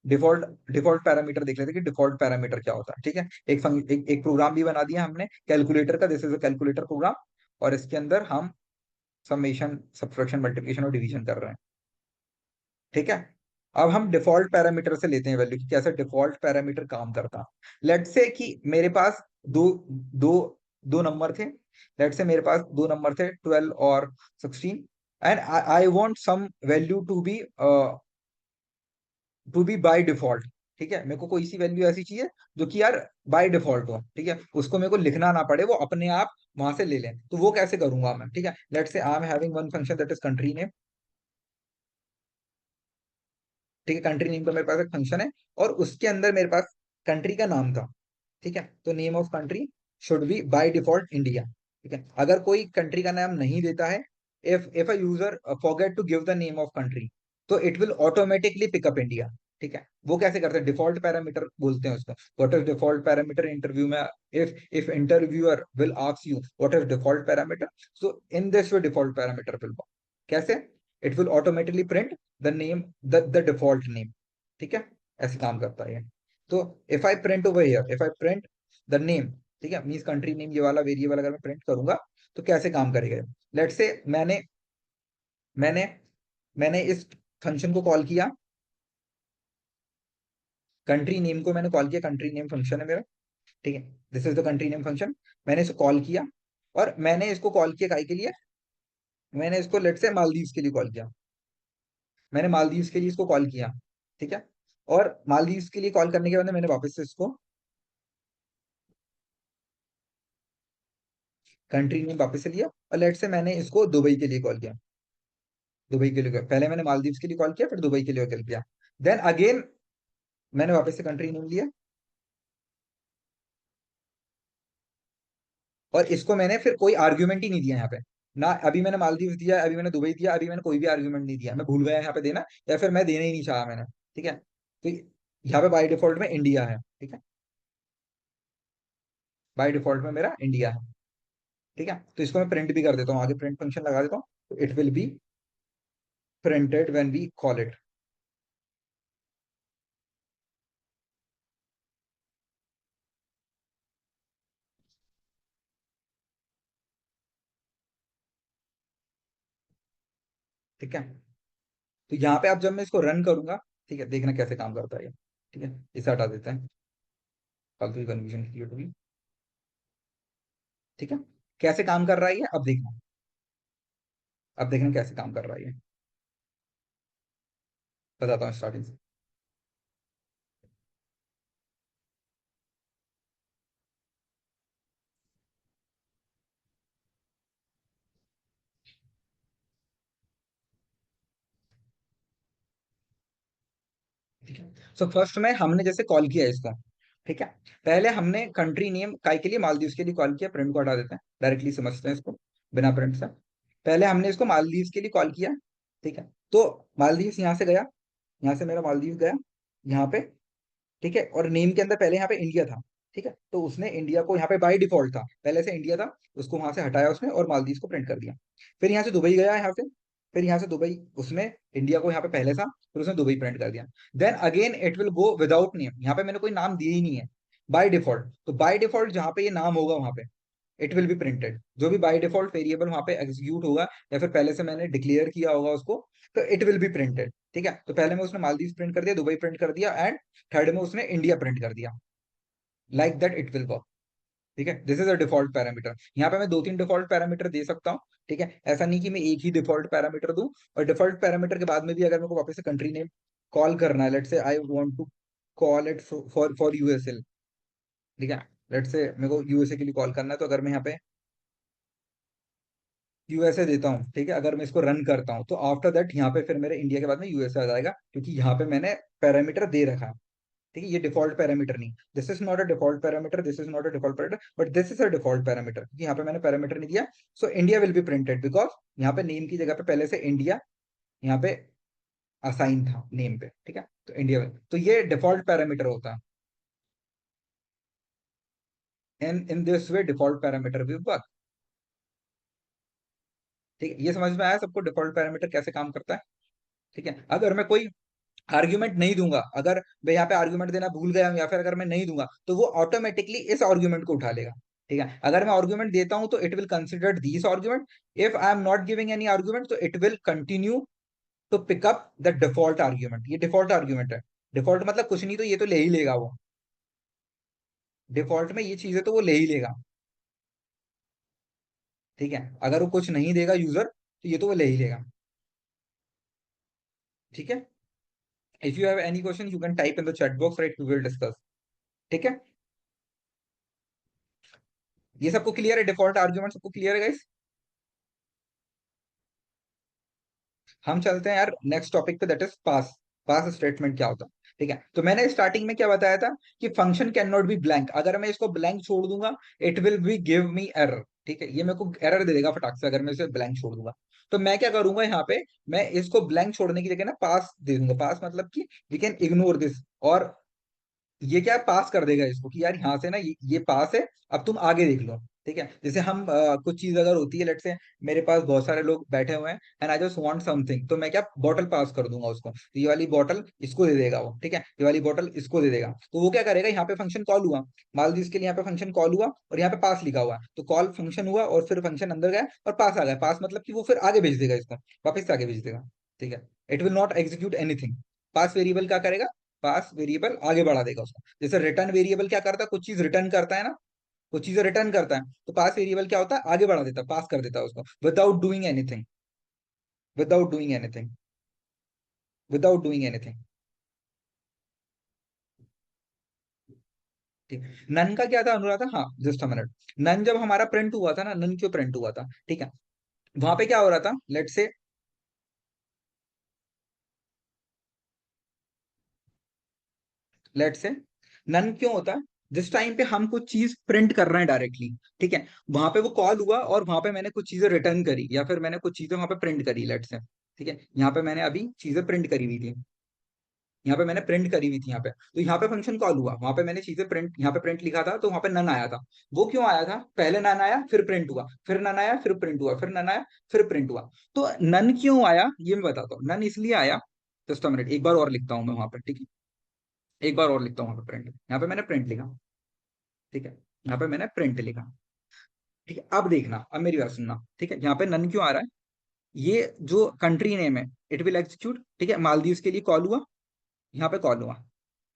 डिफॉल्ट डिफॉल्ट पैरामीटर देख लेते हैं कि डिफॉल्ट पैरामीटर क्या होता है। ठीक है, एक प्रोग्राम भी बना दिया हमने कैलकुलेटर का, this is a calculator program, और इसके अंदर हम समेशन, सब्ट्रैक्शन, मल्टीप्लिकेशन और डिवीजन कर रहे हैं। ठीक है, अब हम डिफॉल्ट पैरामीटर से लेते हैं वैल्यू कि कैसे डिफॉल्ट पैरामीटर काम करता। लेट से कि मेरे पास दो दो दो नंबर थे। लेट से मेरे पास दो नंबर थे 12 और 16, and I want some value to be by default. ठीक है, मेरे को कोई सी वैल्यू ऐसी चाहिए जो कि यार बाय डिफॉल्ट हो। ठीक है, उसको मेरे को लिखना ना पड़े, वो अपने आप वहां से ले लें। तो वो कैसे करूंगा मैं? ठीक है, let's say I am having one function that is country name. ठीक है, कंट्री नेम का मेरे पास एक फंक्शन है, और उसके अंदर मेरे पास कंट्री का नाम था। ठीक है, तो name of country should be by default India. ठीक है, अगर कोई कंट्री का नाम नहीं देता है, if a user forget to give the name of country, तो it will automatically pick up India. ठीक है, वो कैसे करते हैं? डिफॉल्ट पैरामीटर बोलते हैं उसको। What is default parameter interview में? If interviewer will ask you what is default parameter, so in this way default parameter will work. कैसे? It will automatically print the name, the default name. ठीक है, ऐसे काम करता है ये। तो if I print over here, if I print the name, ठीक है, मींस कंट्री नेम, ये वाला वेरिएबल अगर मैं प्रिंट करूंगा तो कैसे काम करेगा? लेट से मैंने मैंने इस फंक्शन को कॉल किया, कंट्री नेम को मैंने कॉल किया, कंट्री नेम फंक्शन है मेरा। ठीक है, this is the country name function. मैंने इसको कॉल किया, और मैंने इसको कॉल किया काय के लिए? मैंने इसको लेट से मालदीव्स के लिए कॉल किया। मैंने मालदीव्स के लिए इसको कॉल किया। ठीक है, और मालदीव्स के लिए कॉल करने के बाद मैंने वापस से इसको कंट्री नेम वापस से लिया, और लेट से मैंने इसको दुबई के लिए कॉल किया। दुबई के लिए पहले मैंने मालदीव्स के लिए कॉल किया, फिर दुबई के लिए कॉल किया। देन अगेन मैंने वापस से कंट्री नेम लिया, और इसको मैंने फिर कोई आर्ग्यूमेंट ही नहीं दिया यहाँ पे। ना अभी मैंने मालदीव दिया, अभी मैंने दुबई दिया, अभी मैंने कोई भी आर्ग्यूमेंट नहीं दिया, मैं भूल गया यहाँ पे देना, या फिर मैं देना ही नहीं चाहा मैंने। ठीक है, तो यहाँ पे बाय डिफॉल्ट में इंडिया है। ठीक है, बाय डिफॉल्ट में मेरा इंडिया है। ठीक है, तो इसको मैं प्रिंट भी कर देता हूँ, आगे प्रिंट फंक्शन लगा देता हूँ, तो it will be printed when we call it. ठीक है, तो यहाँ पे अब जब मैं इसको रन करूंगा, ठीक है, देखना कैसे काम करता है ये। ठीक है, इसे हटा देते हैं, फालतू की कन्फ्यूजन क्रिएट होगी। ठीक है, कैसे काम कर रहा है ये अब देखना। अब देखना कैसे काम कर रहा है ये, बताता हूँ स्टार्टिंग से। ठीक है, सो फर्स्ट में हमने जैसे कॉल किया इसको। ठीक है, पहले हमने कंट्री नेम काय के लिए, मालदीव्स के लिए कॉल किया। प्रिंट को हटा देते हैं, डायरेक्टली समझते हैं इसको बिना प्रिंट से। पहले हमने इसको मालदीव्स के लिए कॉल किया। ठीक है, तो मालदीव्स यहाँ से गया, यहाँ से मेरा मालदीव गया यहाँ पे। ठीक है, और नेम के अंदर पहले यहाँ पे इंडिया था। ठीक है, तो उसने इंडिया को यहाँ पे बाय डिफॉल्ट था, पहले से इंडिया था, उसको वहां से हटाया उसने और मालदीव को प्रिंट कर दिया। फिर यहाँ से दुबई गया यहाँ से, फिर यहाँ से दुबई, उसने इंडिया को यहाँ पे पहले था, फिर उसने दुबई प्रिंट कर दिया। Then again it will go without name, यहाँ पे मैंने कोई नाम दिया ही नहीं है, बाय डिफॉल्ट। तो बाय डिफॉल्ट जहाँ पे ये नाम होगा वहां पे इट विल बी प्रिंटेड, जो भी बाय डिफॉल्ट वेरिएबल वहां पे एग्जीक्यूट होगा, या फिर पहले से मैंने डिक्लेयर किया होगा उसको, तो इट विल बी प्रिंटेड। ठीक है, तो पहले में उसने मालदीव प्रिंट कर दिया, दुबई प्रिंट कर दिया, एंड थर्ड में उसने इंडिया प्रिंट कर दिया। Like that it will work. ठीक है, this is a default parameter. यहाँ पे मैं दो तीन डिफॉल्ट पैरामीटर दे सकता हूँ। ठीक है, ऐसा नहीं कि मैं एक ही डिफॉल्ट पैरामीटर दूं, और डिफॉल्ट पैरामीटर के बाद में भी अगर मेरे को वापस से कंट्री नेम कॉल करना है, let's say I want to call it for USL. ठीक है, लेट से मेरे को यूएसए के लिए कॉल करना है, तो अगर मैं यहाँ पे यूएसए देता हूँ, ठीक है, अगर मैं इसको रन करता हूँ, तो आफ्टर दैट यहाँ पे फिर मेरे इंडिया के बाद में यूएसए आ जाएगा, क्योंकि यहाँ पे मैंने पैरामीटर दे रखा है। ठीक है, ये डिफॉल्ट पैरामीटर नहीं, this is not a default parameter, this is not a default parameter, but this is a default parameter, क्योंकि यहाँ पे मैंने पैरामीटर नहीं दिया। So India will be printed because यहाँ पे नेम की जगह पे पहले से इंडिया यहाँ पे असाइन था नेम पे। ठीक है, तो इंडिया में, तो ये डिफॉल्ट पैरामीटर होता है, in this way default parameter will work. ठीक है, ये समझ में आया सबको डिफॉल्ट पैरामीटर कैसे काम करता है? ठीक है, अगर मैं कोई आर्ग्यूमेंट नहीं दूंगा, अगर मैं यहाँ पे आर्ग्यूमेंट देना भूल गया हूं या फिर अगर मैं नहीं दूंगा तो वो ऑटोमेटिकली इस आर्ग्यूमेंट को उठा लेगा। ठीक है, अगर मैं आर्ग्यूमेंट देता हूं तो it will consider this argument. If I am not giving any argument तो it will continue to pick up the default argument. ये डिफॉल्ट आर्ग्यूमेंट है। डिफॉल्ट मतलब कुछ नहीं तो ये तो ले ही लेगा वो। डिफॉल्ट में ये चीजें तो वो ले ही लेगा। ठीक है, अगर वो कुछ नहीं देगा यूजर तो ये तो वो ले ही लेगा। ठीक है, if you have any question you can type in the chat box, right, we will discuss. ठीक है, ये सबको क्लियर है? डिफॉल्ट आर्ग्यूमेंट सबको क्लियर है गाइस? हम चलते हैं यार नेक्स्ट टॉपिक पे, that is pass. Pass statement क्या होता है? ठीक है, तो मैंने स्टार्टिंग में क्या बताया था कि function can not be blank. अगर मैं इसको ब्लैंक छोड़ दूंगा it will B give me error. ठीक है, ये मेरे को एरर दे देगा फटाक से अगर मैं इसे ब्लैंक छोड़ दूंगा। तो मैं क्या करूंगा यहाँ पे, मैं इसको ब्लैंक छोड़ने की जगह ना पास दे दूंगा। पास मतलब कि वी कैन इग्नोर दिस, और ये क्या है, पास कर देगा इसको कि यार यहाँ से ना ये पास है, अब तुम आगे देख लो। ठीक है, जैसे हम कुछ चीज अगर होती है, लेट से मेरे पास बहुत सारे लोग बैठे हुए हैं and I just want something, तो मैं क्या बॉटल पास कर दूंगा उसको, तो ये वाली बॉटल इसको दे देगा वो। ठीक है, ये वाली बॉटल इसको दे देगा, तो वो क्या करेगा, यहाँ पे फंक्शन कॉल हुआ, मालदीव के लिए यहाँ पे फंक्शन कॉल हुआ और यहाँ पे पास लिखा हुआ है, तो कॉल फंक्शन हुआ और फिर फंक्शन अंदर गया और पास आ गया। पास मतलब कि वो फिर आगे भेज देगा इसको, वापस से आगे भेज देगा। ठीक है, it will not execute anything. Pass variable क्या करेगा, पास वेरिएबल आगे बढ़ा देगा उसको। जैसे रिटर्न वेरिएबल क्या करता है, कुछ चीज रिटर्न करता है ना, कुछ चीजें रिटर्न करता है, तो पास वेरिएबल क्या होता है, आगे बढ़ा देता है, पास कर देता है उसको, without doing anything. Without doing anything. Without doing anything. ठीक, नन का क्या था अनुराधा? हाँ, जस्ट अ मिनट। नन जब हमारा प्रिंट हुआ था ना, नन क्यों प्रिंट हुआ था? ठीक है, वहां पे क्या हो रहा था, लेट से, लेट से नन क्यों होता है, जिस टाइम पे हम कुछ चीज प्रिंट कर रहे हैं डायरेक्टली। ठीक है, वहां पे वो कॉल हुआ और वहां पे मैंने कुछ चीजें रिटर्न करी या फिर मैंने कुछ चीजें वहां पे प्रिंट करी, लेट से। ठीक है, यहाँ पे मैंने अभी चीजें प्रिंट करी हुई थी, यहाँ पे मैंने प्रिंट करी हुई थी यहाँ पे, तो यहाँ पे फंक्शन कॉल हुआ, वहां पे मैंने चीजें प्रिंट, यहाँ पे प्रिंट लिखा था तो वहां पे नन आया था। वो क्यों आया था, पहले नन आया फिर प्रिंट हुआ, फिर नन आया फिर प्रिंट हुआ, फिर नन आया फिर प्रिंट हुआ। तो नन क्यों आया ये मैं बताता हूँ। नन इसलिए आया, जस्ट अ मिनट, एक बार और लिखता हूँ मैं वहां पर। ठीक है, एक बार और लिखता हूँ वहां पे प्रिंट, यहाँ पे मैंने प्रिंट लिखा। ठीक है, यहाँ पे मैंने प्रिंट लिखा। ठीक है, अब देखना, अब मेरी बात सुनना। ठीक है, यहाँ पे नन क्यों आ रहा है, ये जो कंट्री नेम है इट विल एग्जीक्यूट। ठीक है, मालदीव के लिए कॉल हुआ, यहाँ पे कॉल हुआ।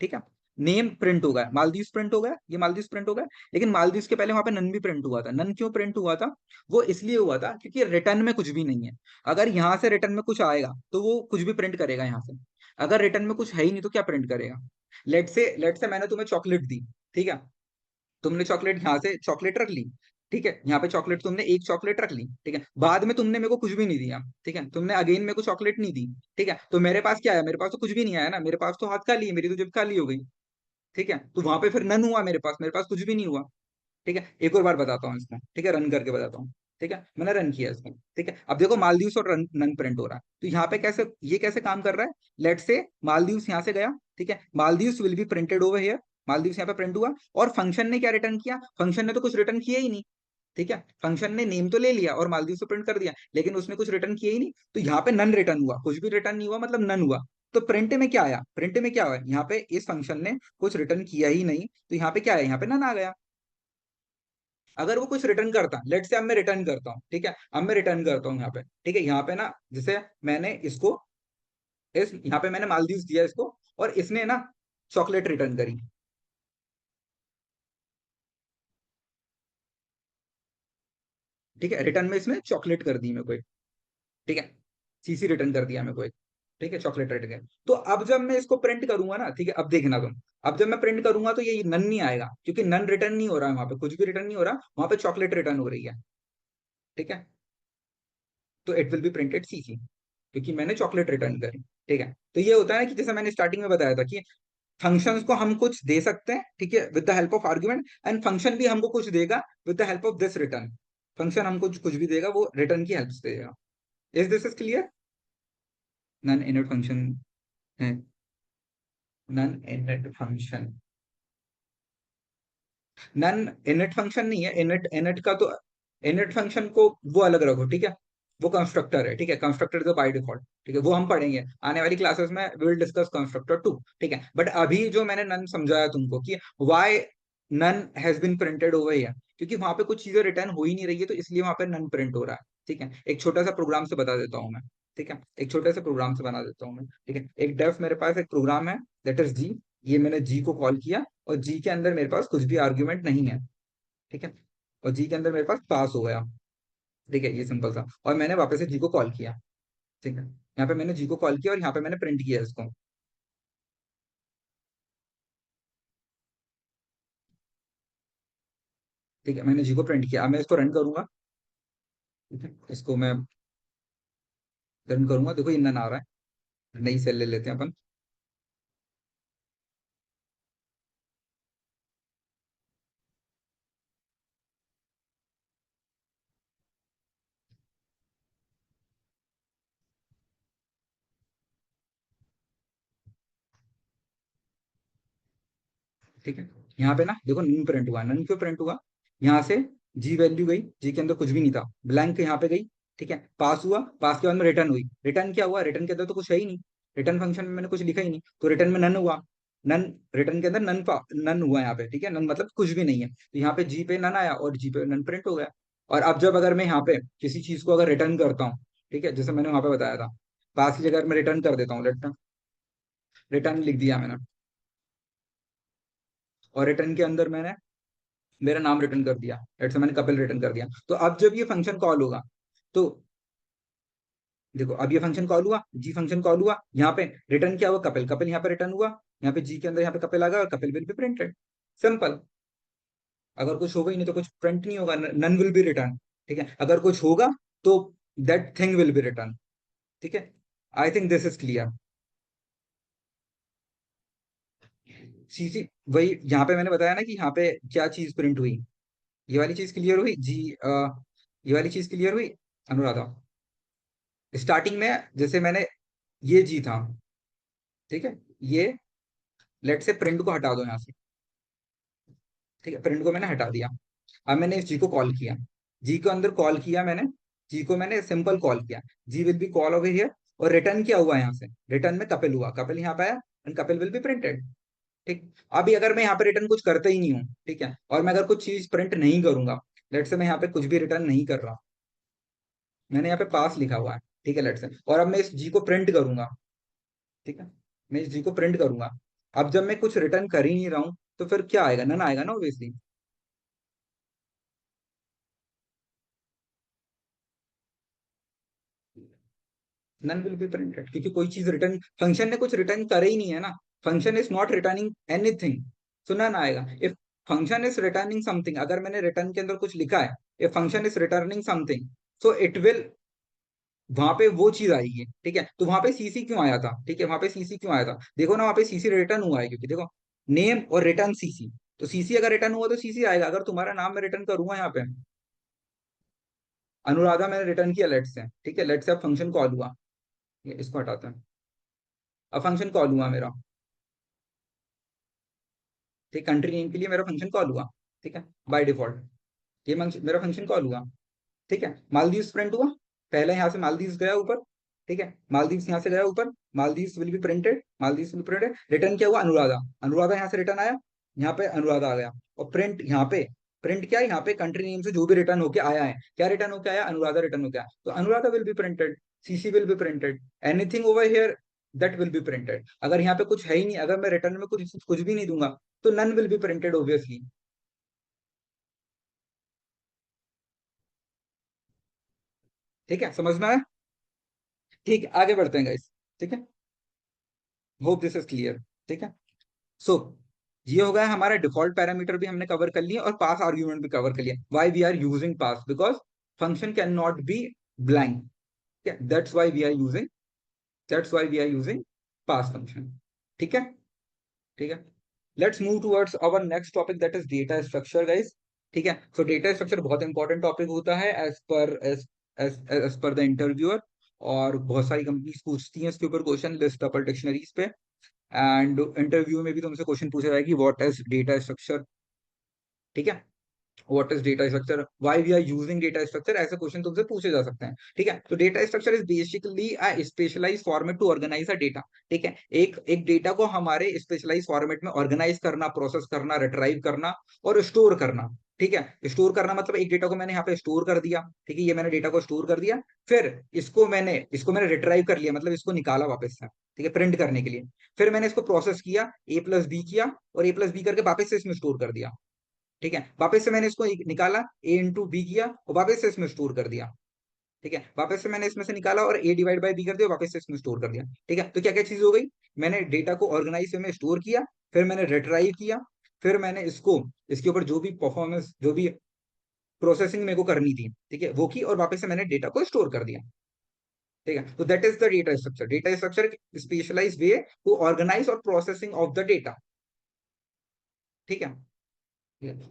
ठीक है, नेम प्रिंट हो गया, मालदीव प्रिंट हो गया, ये मालदीव प्रिंट हो गया, लेकिन मालदीव के पहले वहां पे नन भी प्रिंट हुआ था। नन क्यों प्रिंट हुआ था, वो इसलिए हुआ था क्योंकि रिटर्न में कुछ भी नहीं है। अगर यहाँ से रिटर्न में कुछ आएगा तो वो कुछ भी प्रिंट करेगा यहाँ से। अगर रिटर्न में कुछ है ही नहीं तो क्या प्रिंट करेगा। लेट से मैंने तुम्हें चॉकलेट दी। ठीक है, तुमने चॉकलेट यहाँ से चॉकलेट रख ली। ठीक है, यहाँ पे चॉकलेट तुमने एक चॉकलेट रख ली। ठीक है, बाद में तुमने मेरे को कुछ भी नहीं दिया। ठीक है, तुमने अगेन मेरे को चॉकलेट नहीं दी। ठीक है, तो मेरे पास क्या आया, मेरे पास तो कुछ भी नहीं आया ना, मेरे पास तो हाथ खाली है, मेरी तो जेब खाली हो गई। ठीक है, तो वहां पे फिर नन हुआ, मेरे पास कुछ भी नहीं हुआ। ठीक है, एक और बार बताता हूँ इसको। ठीक है, रन करके बताता हूँ। ठीक है, मैंने रन किया इसको। ठीक है, अब देखो मालदीव्स और नन प्रिंट हो रहा है, तो यहाँ पे कैसे, ये कैसे काम कर रहा है। लेट से मालदीव्स यहाँ से गया। ठीक है, Maldives will be printed over here. Maldives यहाँ पे प्रिंट हुआ और फंक्शन ने क्या रिटर्न किया, फंक्शन ने तो कुछ रिटर्न किया ही नहीं। ठीक है, फंक्शन ने नेम तो ले लिया और मालदीव से प्रिंट कर दिया, लेकिन उसने कुछ रिटर्न किया ही नहीं, तो यहाँ पे नन रिटर्न हुआ, कुछ भी रिटर्न नहीं हुआ मतलब नन हुआ। तो प्रिंट में क्या आया, प्रिंट में क्या हुआ, यहाँ पे इस फंक्शन ने कुछ रिटर्न किया ही नहीं, तो यहाँ पे क्या है, यहाँ पे नन आ गया। अगर वो कुछ रिटर्न करता, लेट से अब मैं रिटर्न करता हूँ। ठीक है, अब मैं रिटर्न करता हूँ यहाँ पे। ठीक है, यहाँ पे ना जैसे मैंने इसको, इस यहाँ पे मैंने मालदीव दिया इसको और इसने ना चॉकलेट रिटर्न करी। ठीक है, रिटर्न में इसने चॉकलेट कर दी मेरे को एक। ठीक है, सीसी रिटर्न कर दिया मेरे को एक। ठीक है, चॉकलेट रेड गया, तो अब जब मैं इसको प्रिंट करूंगा ना, ठीक है, अब देखना तुम, अब जब मैं प्रिंट करूंगा तो ये नन नहीं आएगा क्योंकि नन रिटर्न नहीं हो रहा है, वहां पे कुछ भी रिटर्न नहीं हो रहा, वहां पे चॉकलेट रिटर्न हो रही है। ठीक है, तो it will be printed CC क्योंकि मैंने चॉकलेट रिटर्न करी। ठीक है, तो ये होता है ना कि जैसे मैंने स्टार्टिंग में बताया था कि फंक्शंस को हम कुछ दे सकते हैं, ठीक है, with the help of argument, and function भी हमको कुछ देगा with the help of this return. Function हमको कुछ भी देगा वो रिटर्न की हेल्प से देगा। Is this is clear? Non init function है, non init function, non init function नहीं है, इनिट इनिट का तो, इनिट फंक्शन को वो अलग रखो। ठीक है, वो कंस्ट्रक्टर है, ठीक है। कंस्ट्रक्टर इज बाय डिफॉल्ट, ठीक है, वो हम पढ़ेंगे आने वाली क्लासेस में, we will discuss constructor too, ठीक है। बट अभी जो मैंने नन समझाया तुमको कि why none has been printed over here, क्योंकि वहां पे कुछ चीजें रिटर्न हो ही नहीं रही है, तो इसलिए वहां पे नन प्रिंट हो रहा है, ठीक है। एक छोटा सा प्रोग्राम से बता देता हूँ मैं, ठीक है, एक छोटे से प्रोग्राम से बना देता हूँ मैं, ठीक है। एक डेफ मेरे पास एक प्रोग्राम है, दैट इज जी। ये मैंने जी को कॉल किया, और जी के अंदर मेरे पास कुछ भी आर्ग्यूमेंट नहीं है, ठीक है। और जी के अंदर मेरे पास पास हो गया, ठीक है, ये सिंपल सा। और मैंने वापस से जी को कॉल किया, ठीक है। यहाँ पे मैंने जी को कॉल किया और यहाँ पे मैंने प्रिंट किया इसको, ठीक है। मैंने जी को प्रिंट किया, अब मैं इसको रन करूंगा, ठीक है। इसको मैं रन करूंगा, देखो ये नन आ रहा है। नई सेल ले लेते हैं अपन, ठीक है। यहाँ पे ना देखो नन प्रिंट हुआ, नन क्यों प्रिंट हुआ, यहाँ से जी वैल्यू गई, जी के अंदर कुछ भी नहीं था, ब्लैंक यहाँ पे गई, ठीक है। पास हुआ, पास के बाद में रिटर्न हुई, रिटर्न क्या हुआ, रिटर्न के अंदर तो कुछ है ही नहीं, रिटर्न फंक्शन में मैंने कुछ लिखा ही नहीं, तो रिटर्न में नन हुआ। नन, रिटर्न के अंदर नन, नन हुआ यहाँ पे, ठीक है। नन मतलब कुछ भी नहीं है, तो यहाँ पे जी पे नन आया और जी पे नन प्रिंट हो गया। और अब जब अगर मैं यहाँ पे किसी चीज को अगर रिटर्न करता हूँ, ठीक है, जैसे मैंने वहां पे बताया था, पास की जगह मैं रिटर्न कर देता हूँ, रिटर्न, रिटर्न लिख दिया मैंने, और रिटर्न के अंदर मैंने मेरा नाम रिटर्न कर दिया, ऐसे मैंने कपिल रिटर्न कर दिया। तो अब जब ये फंक्शन कॉल होगा, तो देखो अब ये फंक्शन कॉल हुआ, जी फंक्शन कॉल हुआ, यहाँ पे रिटर्न क्या हुआ, कपिल, कपिल यहाँ पे रिटर्न हुआ, यहाँ पे जी के अंदर यहाँ पे कपिल आ गया और Kapil will be printed, simple. अगर कुछ होगा ही नहीं तो कुछ प्रिंट नहीं होगा, नन विल बी रिटर्न, ठीक है। अगर कुछ होगा तो that thing will be return, ठीक है। I think this is clear. CC, वही यहाँ पे मैंने बताया ना कि यहाँ पे क्या चीज प्रिंट हुई, ये वाली चीज क्लियर हुई जी, ये वाली चीज क्लियर हुई अनुराधा। स्टार्टिंग में जैसे मैंने, ये जी था, ठीक है, ये लेट से प्रिंट को हटा दो यहाँ से, ठीक है, प्रिंट को मैंने हटा दिया। अब मैंने इस जी को कॉल किया, जी को अंदर कॉल किया मैंने, जी को मैंने सिंपल कॉल किया, G will be call over here, और रिटर्न क्या हुआ यहाँ से, रिटर्न में कपिल हुआ, कपिल यहाँ पे आया, and Kapil will be printed, ठीक। अभी अगर मैं यहाँ पे रिटर्न कुछ करता ही नहीं हूँ, ठीक है, और मैं अगर कुछ चीज प्रिंट नहीं करूंगा, लेट से मैं यहाँ पे कुछ भी रिटर्न नहीं कर रहा, मैंने यहाँ पे पास लिखा हुआ है, ठीक है, लेट से, और अब मैं इस जी को प्रिंट करूंगा, ठीक है, मैं इस जी को प्रिंट करूंगा। अब जब मैं कुछ रिटर्न कर ही नहीं रहा हूं, तो फिर क्या आएगा, नन आएगा ना obviously, none will be printed, क्योंकि कोई चीज रिटर्न, फंक्शन ने कुछ रिटर्न करे ही नहीं है ना, function is not returning anything, तो नन आएगा। If function is returning something, अगर मैंने रिटर्न के अंदर कुछ लिखा है, if function is returning something, so it will, वहां पे वो चीज आएगी, ठीक है। तो वहां पे सीसी क्यों आया था, ठीक है, वहां पे सीसी क्यों आया था, देखो ना वहां पे सीसी रिटर्न हुआ है, क्योंकि देखो नेम और रिटर्न सीसी, तो सीसी अगर रिटर्न हुआ तो सीसी आएगा। अगर तुम्हारा नाम मैं रिटर्न करूंगा यहाँ पे, अनुराधा मैंने रिटर्न किया लेट से, ठीक है, लेट से अब फंक्शन कॉल हुआ, ये इसको हटाते हैं, अब फंक्शन कॉल हुआ मेरा, ठीक, कंट्री नेम के लिए मेरा फंक्शन कॉल हुआ, ठीक है, बाय डिफॉल्ट ये मेरा फंक्शन कॉल हुआ, ठीक है। मालदीव्स प्रिंट हुआ, पहले यहाँ से मालदीव्स गया ऊपर, ठीक है, मालदीव्स यहाँ से गया ऊपर, Maldives will be printed, Maldives will be printed, return क्या हुआ, अनुराधा, अनुराधा यहाँ से रिटर्न आया, यहाँ पे अनुराधा आ गया, और प्रिंट यहाँ पे, प्रिंट क्या है, यहाँ पे कंट्री नेम से जो भी रिटर्न होके आया है, क्या रिटर्न होके आया, अनुराधा रिटर्न होके आया, तो Anuradha will be printed, CC will be printed, anything over here that will be printed. अगर यहाँ पे कुछ है ही नहीं, अगर मैं रिटर्न में कुछ कुछ भी नहीं दूंगा, तो none will be printed obviously, ठीक है, समझ में आया, ठीक है, आगे बढ़ते हैं गाइस, ठीक है, होप दिस इज क्लियर, ठीक है। सो ये हो गया हमारा, डिफॉल्ट पैरामीटर भी हमने कवर कर लिया और पास आर्ग्यूमेंट भी कवर कर लिया। Why we are using pass, because function can not be blank, that's why we are using, that's why we are using pass function, ठीक है, ठीक है। Let's move towards our next topic, that is data structure guys, ठीक है। So data structure बहुत important topic होता है as per the interviewer, और बहुत सारी कंपनीज पूछती हैं इसके ऊपर क्वेश्चन, लिस्ट अपर डिक्शनरीज पे, एंड इंटरव्यू में भी तुमसे क्वेश्चन पूछा जाएगा कि व्हाट इज डेटा स्ट्रक्चर, ठीक है। What is data structure, why we are using data structure, ऐसे क्वेश्चन तुमसे पूछे जा सकते हैं। ठीक है, तो data structure is basically a specialize format to organize a data. ठीक है, एक एक डेटा को हमारे स्पेशलाइज फॉर्मेट में ऑर्गेनाइज करना, प्रोसेस करना, रिट्राइव करना और स्टोर करना। ठीक है, स्टोर करना मतलब एक डेटा को मैंने यहाँ पे स्टोर कर दिया। ठीक है, ये मैंने डेटा को स्टोर कर दिया, फिर इसको मैंने रिट्राइव कर लिया, मतलब इसको निकाला वापस से। ठीक है, प्रिंट करने के लिए। फिर मैंने इसको प्रोसेस किया, A+B किया, और A+B करके वापस से इसमें स्टोर कर दिया। ठीक है, वापस से मैंने इसको निकाला, A × B किया और वापस से इसमें स्टोर कर दिया। ठीक है, वापस से मैंने इसमें से निकाला और A/B कर दिया, वापस से इसमें स्टोर कर दिया। ठीक है, तो क्या क्या चीज हो गई, मैंने डेटा को ऑर्गेनाइज में स्टोर किया, फिर मैंने रिट्राइव किया, फिर मैंने इसको, इसके ऊपर जो भी परफॉर्मेंस, जो भी प्रोसेसिंग मेरे को करनी थी, ठीक है, वो की, और वापस से मैंने डेटा को स्टोर कर दिया। ठीक है, तो that is the data structure. Data structure specialize way to organize और प्रोसेसिंग ऑफ द डेटा। ठीक है,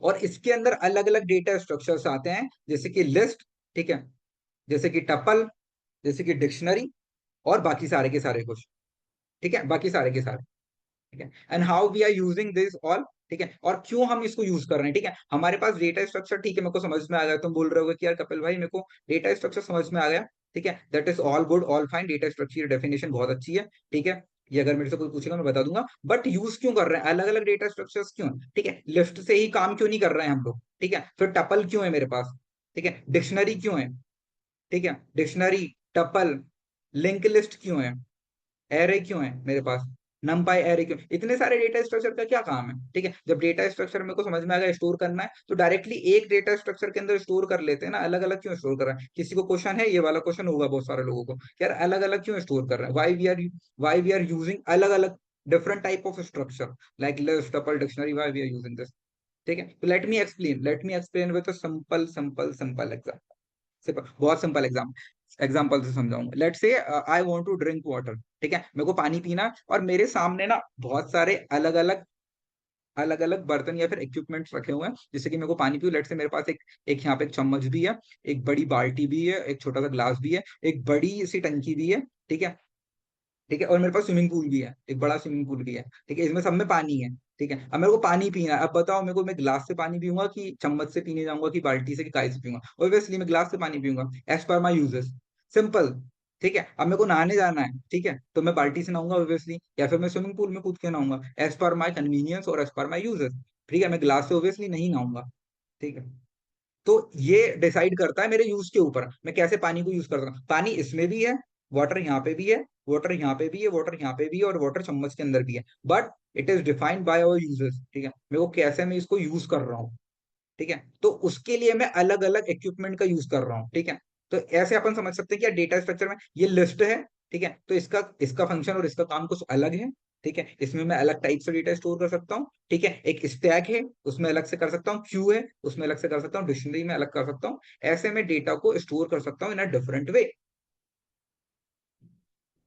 और इसके अंदर अलग अलग डेटा स्ट्रक्चर्स आते हैं, जैसे कि लिस्ट, ठीक है, जैसे कि टपल, जैसे कि डिक्शनरी, और बाकी सारे के सारे कुछ। ठीक है, बाकी सारे के सारे। ठीक है, and how we are using this all. ठीक है, और क्यों हम इसको यूज कर रहे हैं। ठीक है, हमारे पास डेटा स्ट्रक्चर, ठीक है, मेरे को समझ में आ गया। तुम बोल रहे हो कि यार कपिल भाई मेरे को डेटा स्ट्रक्चर समझ में आ गया। ठीक है, that is all good, all fine, data structure definition बहुत अच्छी है। ठीक है, ये अगर मेरे से कोई पूछेगा मैं बता दूंगा, बट यूज क्यों कर रहे हैं, अलग अलग डेटा स्ट्रक्चर्स क्यों। ठीक है, लिस्ट से ही काम क्यों नहीं कर रहे हैं हम लोग। ठीक है, फिर टपल क्यों है मेरे पास। ठीक है, डिक्शनरी क्यों है। ठीक है, डिक्शनरी, टपल, लिंक लिस्ट क्यों है, एरे क्यों है मेरे पास, नमपाई एरे क्यों, इतने सारे डेटा स्ट्रक्चर का क्या काम है। ठीक है, जब डेटा स्ट्रक्चर मेरे को समझ में आ गया स्टोर करना है, तो डायरेक्टली एक डेटा स्ट्रक्चर के अंदर स्टोर कर लेते हैं ना, अलग अलग क्यों स्टोर कर रहे हैं। किसी को क्वेश्चन है, ये वाला क्वेश्चन होगा बहुत सारे लोगों को, यार अलग अलग क्यों स्टोर कर रहे हैं, वाई वी आर यूजिंग अलग अलग different type of structure, like list, tuple, dictionary, why we are using this. ठीक है, तो let me explain with a simple simple simple example. बहुत सिंपल एग्जाम्पल से समझाऊंगा। Let's say I want to drink water. ठीक है, मेरे को पानी पीना, और मेरे सामने ना बहुत सारे अलग अलग बर्तन या फिर इक्विपमेंट्स रखे हुए हैं, जिससे कि मेरे को पानी पीऊं। लेट्स से मेरे पास एक एक यहाँ पे एक चम्मच भी है, एक बड़ी बाल्टी भी है, एक छोटा सा ग्लास भी है, एक बड़ी सी टंकी भी है। ठीक है, ठीक है, और मेरे पास स्विमिंग पूल भी है, एक बड़ा स्विमिंग पूल भी है। ठीक है, इसमें सब में पानी है। ठीक है, अब मेरे को पानी पीना है, अब बताओ मेरे को, मैं ग्लास से पानी पीऊंगा कि चम्मच से पीने जाऊंगा कि बाल्टी से कि काय से पीऊंगा। ऑब्वियसली मैं ग्लास से पानी पीऊंगा, एज पर माई यूजेस। सिंपल। ठीक है, अब मेरे को नहाने जाना है, ठीक है, तो मैं बाल्टी से नहाऊंगा ऑब्वियसली, या फिर मैं स्विमिंग पूल में कूद के नहाऊंगा, एज पर माई कन्वीनियंस और एज पर माई यूजेस। ठीक है, मैं ग्लास से ऑब्वियसली नहीं नहाऊंगा। ठीक है, तो ये डिसाइड करता है मेरे यूज के ऊपर, मैं कैसे पानी को यूज करता हूँ। पानी इसमें भी है, वाटर यहाँ पे भी है, वाटर यहाँ पे भी है, वाटर यहाँ पे भी है, और वाटर चम्मच के अंदर भी है, but it is defined by our users. ठीक है, मेरे को कैसे मैं इसको यूज कर रहा हूँ। ठीक है, तो उसके लिए मैं अलग अलग इक्विपमेंट का यूज कर रहा हूँ। ठीक है, तो ऐसे अपन समझ सकते हैं कि डेटा स्ट्रक्चर में ये लिस्ट है। ठीक है, तो इसका इसका फंक्शन और इसका काम कुछ अलग है। ठीक है, इसमें मैं अलग टाइप से डेटा स्टोर कर सकता हूँ। ठीक है, एक स्टैक है, उसमें अलग से कर सकता हूँ, क्यू है, उसमें अलग से कर सकता हूँ, डिक्शनरी में अलग कर सकता हूँ। ऐसे में डेटा को स्टोर कर सकता हूँ इन अ डिफरेंट वे।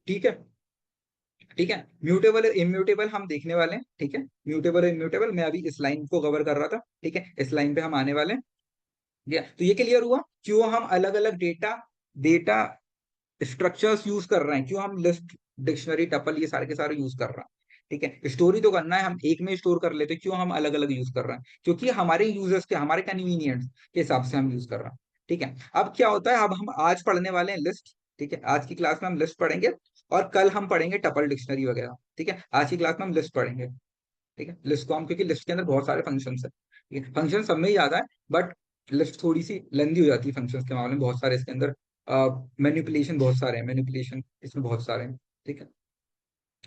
ठीक है, ठीक है, म्यूटेबल इम्यूटेबल हम देखने वाले हैं। ठीक है, म्यूटेबल इम्यूटेबल मैं अभी इस लाइन को कवर कर रहा था। ठीक है, इस लाइन पे हम आने वाले हैं। तो ये क्लियर हुआ क्यों हम अलग अलग डेटा डेटा स्ट्रक्चर्स यूज कर रहे हैं, क्यों हम लिस्ट, डिक्शनरी, टपल ये सारे के सारे यूज कर रहे हैं। ठीक है, स्टोरी तो करना है, हम एक में स्टोर कर लेते, क्यों हम अलग अलग यूज कर रहे हैं, क्योंकि हमारे यूजर्स के, हमारे कन्वीनियंस के हिसाब से हम यूज कर रहे हैं। ठीक है, अब क्या होता है, अब हम आज पढ़ने वाले हैं लिस्ट। ठीक है, आज की क्लास में हम लिस्ट पढ़ेंगे, और कल हम पढ़ेंगे टपल, डिक्शनरी वगैरह। ठीक है, आज की क्लास में हम लिस्ट पढ़ेंगे। ठीक है, लिस्ट को हम, क्योंकि लिस्ट के अंदर बहुत सारे फंक्शंस है। ठीक है, फंक्शन सब में ही आता है, बट लिस्ट थोड़ी सी लेंदी हो जाती है फंक्शंस के मामले में, बहुत सारे इसके अंदर मैनिपुलेशन, बहुत सारे हैं मैनिपुलेशन इसमें, बहुत सारे हैं। ठीक है,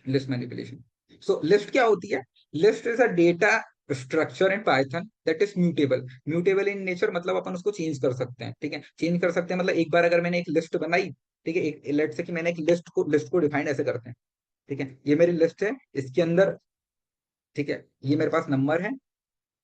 लिस्ट मैनिपुलेशन। सो लिस्ट क्या होती है, list is a data structure in Python that is mutable. Mutable in nature मतलब अपन उसको चेंज कर सकते हैं। ठीक है, चेंज कर सकते हैं मतलब एक बार अगर मैंने एक लिस्ट बनाई, ठीक है, एक लेट से कि मैंने एक लिस्ट को डिफाइन ऐसे करते हैं। ठीक है, ये मेरी लिस्ट है, इसके अंदर, ठीक है, ये मेरे पास नंबर है,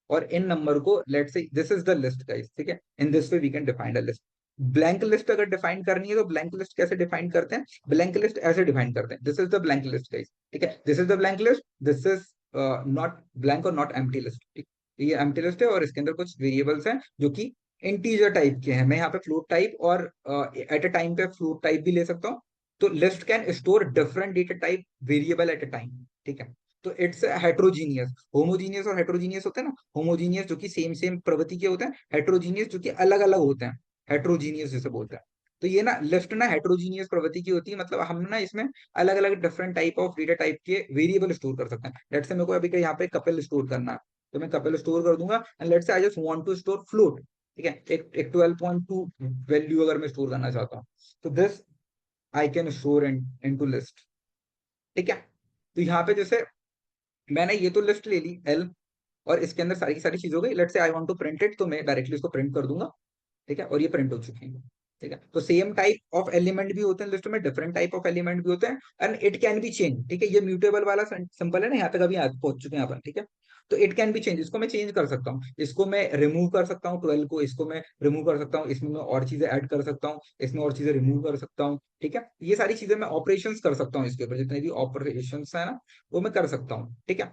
और इन नंबर को let's say this is the list guys. ठीक है, in this way we can define a list. Blank list अगर डिफाइन करनी है, तो ब्लैंक लिस्ट कैसे डिफाइन करते हैं, ब्लैंक लिस्ट ऐसे डिफाइन करते हैं, this is the blank list guys. ठीक है, this is the blank list, this is not blank और नॉट एम्प्टी लिस्ट। ये एम्प्टी लिस्ट है, और इसके अंदर कुछ वेरिएबल्स हैं जो कि इंटीजर टाइप के हैं। मैं यहाँ पे फ्लोट टाइप और एट अ टाइम पे फ्लोट टाइप भी ले सकता हूँ। तो list can store different data type variable at a time. ठीक है, तो इट्स हेट्रोजीनियस। होमोजीनियस और हेट्रोजीनियस होते हैं ना, होमोजीनियस जो कि सेम सेम प्रवृत्ति के होते हैं, हेट्रोजीनियस जो कि अलग अलग होते हैं, हेट्रोजीनियस जिसे बोलते हैं। तो ये ना लिस्ट ना हेट्रोजीनियस प्रवृत्ति की होती है, मतलब हम ना इसमें अलग अलग different type of data type के वेरिएबल स्टोर कर सकते हैं। लेट्स से मेरे को अभी यहाँ पे कपिल स्टोर करना है, तो मैं कपिल स्टोर कर दूंगा। And let's say I just want to store float, ठीक है, एक 12.2 वैल्यू अगर मैं स्टोर करना चाहता हूँ, तो this I can store into list, ठीक है। तो यहाँ पे जैसे मैंने ये तो लिस्ट ले ली एल, और इसके अंदर सारी की सारी चीज हो गई। Let's say I want to print it, तो मैं डायरेक्टली इसको प्रिंट कर दूंगा, ठीक है, और ये प्रिंट हो चुके हैं, ठीक है। तो सेम टाइप ऑफ एलिमेंट भी होते हैं लिस्ट में, डिफरेंट टाइप ऑफ एलिमेंट भी होते हैं, and it can be change, ठीक है। ये म्यूटेबल वाला सिंपल है ना, यहाँ तक अभी पहुंच चुके हैं अपन, ठीक है। तो इट कैन बी चेंज, इसको मैं चेंज कर सकता हूँ, इसको मैं रिमूव कर सकता हूँ 12 को, इसको मैं रिमूव कर सकता हूँ, इसमें मैं और चीजें ऐड कर सकता हूँ, इसमें और चीजें रिमूव कर सकता हूँ, ठीक है। ये सारी चीजें मैं ऑपरेशंस कर सकता हूँ, इसके ऊपर जितने भी ऑपरेशंस है ना, वो मैं कर सकता हूँ, ठीक है।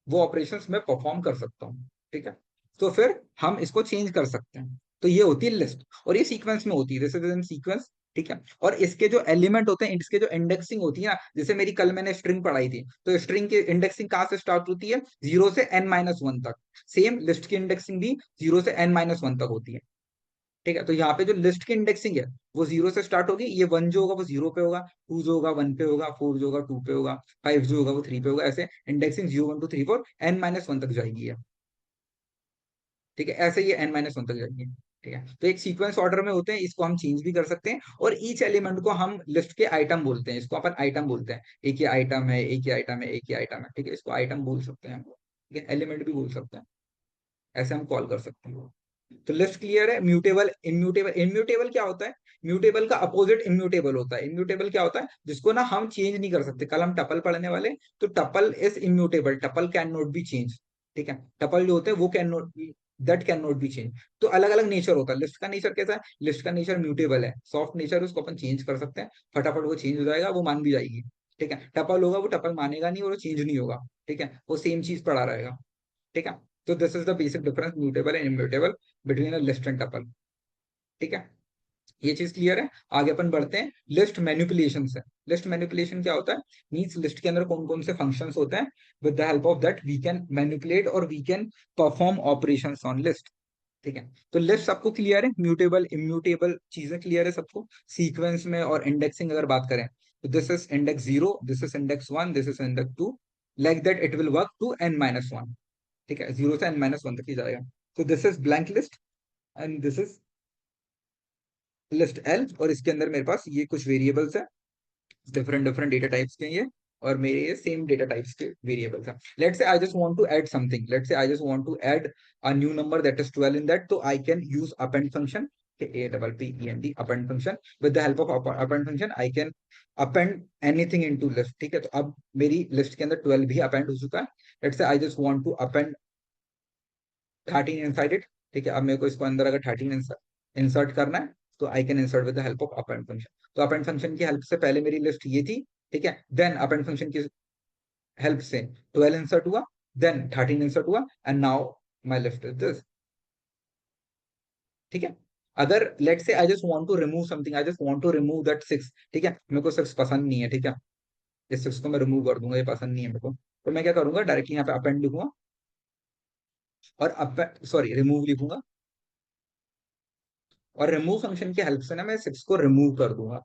वो ऑपरेशंस मैं परफॉर्म कर सकता हूँ, ठीक है। तो फिर हम इसको चेंज कर सकते हैं। तो ये होती है लिस्ट, और ये सीक्वेंस में होती है, जैसे इन सीक्वेंस, ठीक है। और इसके जो एलिमेंट होते हैं, इसके जो इंडेक्सिंग होती है ना, जैसे मेरी कल मैंने स्ट्रिंग पढ़ाई थी, तो स्ट्रिंग की इंडेक्सिंग कहाँ से स्टार्ट होती है, 0 से n-1 तक। सेम लिस्ट की इंडेक्सिंग भी 0 से n-1 तक होती है, ठीक है। तो यहाँ पे जो लिस्ट की इंडेक्सिंग है, वो 0 से स्टार्ट होगी, ये 1 जो होगा वो 0 पे होगा, 2 जो होगा 1 पे होगा, 4 जो होगा 2 पे होगा, 5 जो होगा वो 3 पे होगा, ऐसे इंडेक्सिंग 0 1 2 3 4 n-1 तक जाएगी है, ठीक है। ऐसे ये n-1 तक जाएगी, ठीक है। तो एक सीक्वेंस ऑर्डर में होते हैं, इसको हम चेंज भी कर सकते हैं, और ईच एलिमेंट को हम लिस्ट के आइटम बोलते हैं, इसको अपन आइटम बोलते हैं, एक ही आइटम है, एक ही आइटम है, एक ही आइटम है, ठीक है। इसको आइटम बोल सकते हैं हम, ठीक है, एलिमेंट भी बोल सकते हैं, ऐसे हम कॉल कर सकते हैं। तो लिस्ट क्लियर है। म्यूटेबल, इम्यूटेबल, इम्यूटेबल क्या होता है, म्यूटेबल का अपोजिट इम्यूटेबल होता है। इम्यूटेबल क्या होता है, जिसको ना हम चेंज नहीं कर सकते। कल हम टपल पढ़ने वाले, तो tuple is immutable, tuple can not B change, ठीक है। टपल जो होते हैं वो can not B, that can not B change. तो अलग अलग नेचर होता है। लिस्ट का नेचर कैसा है, लिस्ट का नेचर म्यूटेबल है, सॉफ्ट नेचर, उसको अपन चेंज कर सकते हैं, फटाफट वो चेंज हो जाएगा, वो मान भी जाएगी, ठीक है। टपल होगा, वो टपल मानेगा नहीं और वो चेंज नहीं होगा, ठीक है, वो सेम चीज पड़ा रहेगा, ठीक है। तो this is the basic difference mutable and immutable between a list and tuple, ठीक है। ये चीज क्लियर है। आगे अपन बढ़ते हैं लिस्ट मैनिपुलेशन से। लिस्ट मैनिपुलेशन क्या होता है, मींस लिस्ट के अंदर कौन कौन से फंक्शंस होते हैं, with the help of that we can manipulate और we can perform operations on list, ठीक है। तो लिस्ट सबको क्लियर है, म्यूटेबल इम्यूटेबल चीजें क्लियर है सबको। सीक्वेंस में और इंडेक्सिंग अगर बात करें, तो this is index 0, this is index 1, this is index 2, like that it will work to n-1, ठीक है, 0 से n-1 तक ही जाएगा। तो this is blank list and this is list L, और इसके अंदर मेरे पास ये कुछ वेरिएबल्स है, डिफरेंट डिफरेंट डेटा टाइप्स के हैं ये, और मेरे ये सेम डेटा टाइप्स के वेरिएबल्स हैं। Let's say I just want to add something, let's say I just want to add a new number that is 12 in that, तो I can use append function, APPEND append function. With the help of append function I can append anything into list, ठीक है। तो अब मेरी list के अंदर 12 भी append हो चुका है। Let's say I just want to append 13 inside it, ठीक है। अब मेरे को इसको अंदर अगर 13 इंसर्ट करना है, तो I can insert with the help of append function. तो अपेंड फंक्शन की हेल्प से पहले मेरी लिस्ट ये थी, ठीक है, देन अपेंड फंक्शन की हेल्प से 12 इंसर्ट हुआ, देन 13 इंसर्ट हुआ, and now my list is this, ठीक है। अगर let's say I just want to remove something, I just want to remove that 6, ठीक है, मेरे को 6 पसंद नहीं है, ठीक है, इस 6 को मैं रिमूव कर दूंगा, ये पसंद नहीं है मेरे को। तो मैं क्या करूंगा, डायरेक्टली यहाँ पे अपेंड लिखूंगा, और सॉरी रिमूव लिखूंगा, और रिमूव फंक्शन की हेल्प से ना मैं 6 को रिमूव कर दूंगा,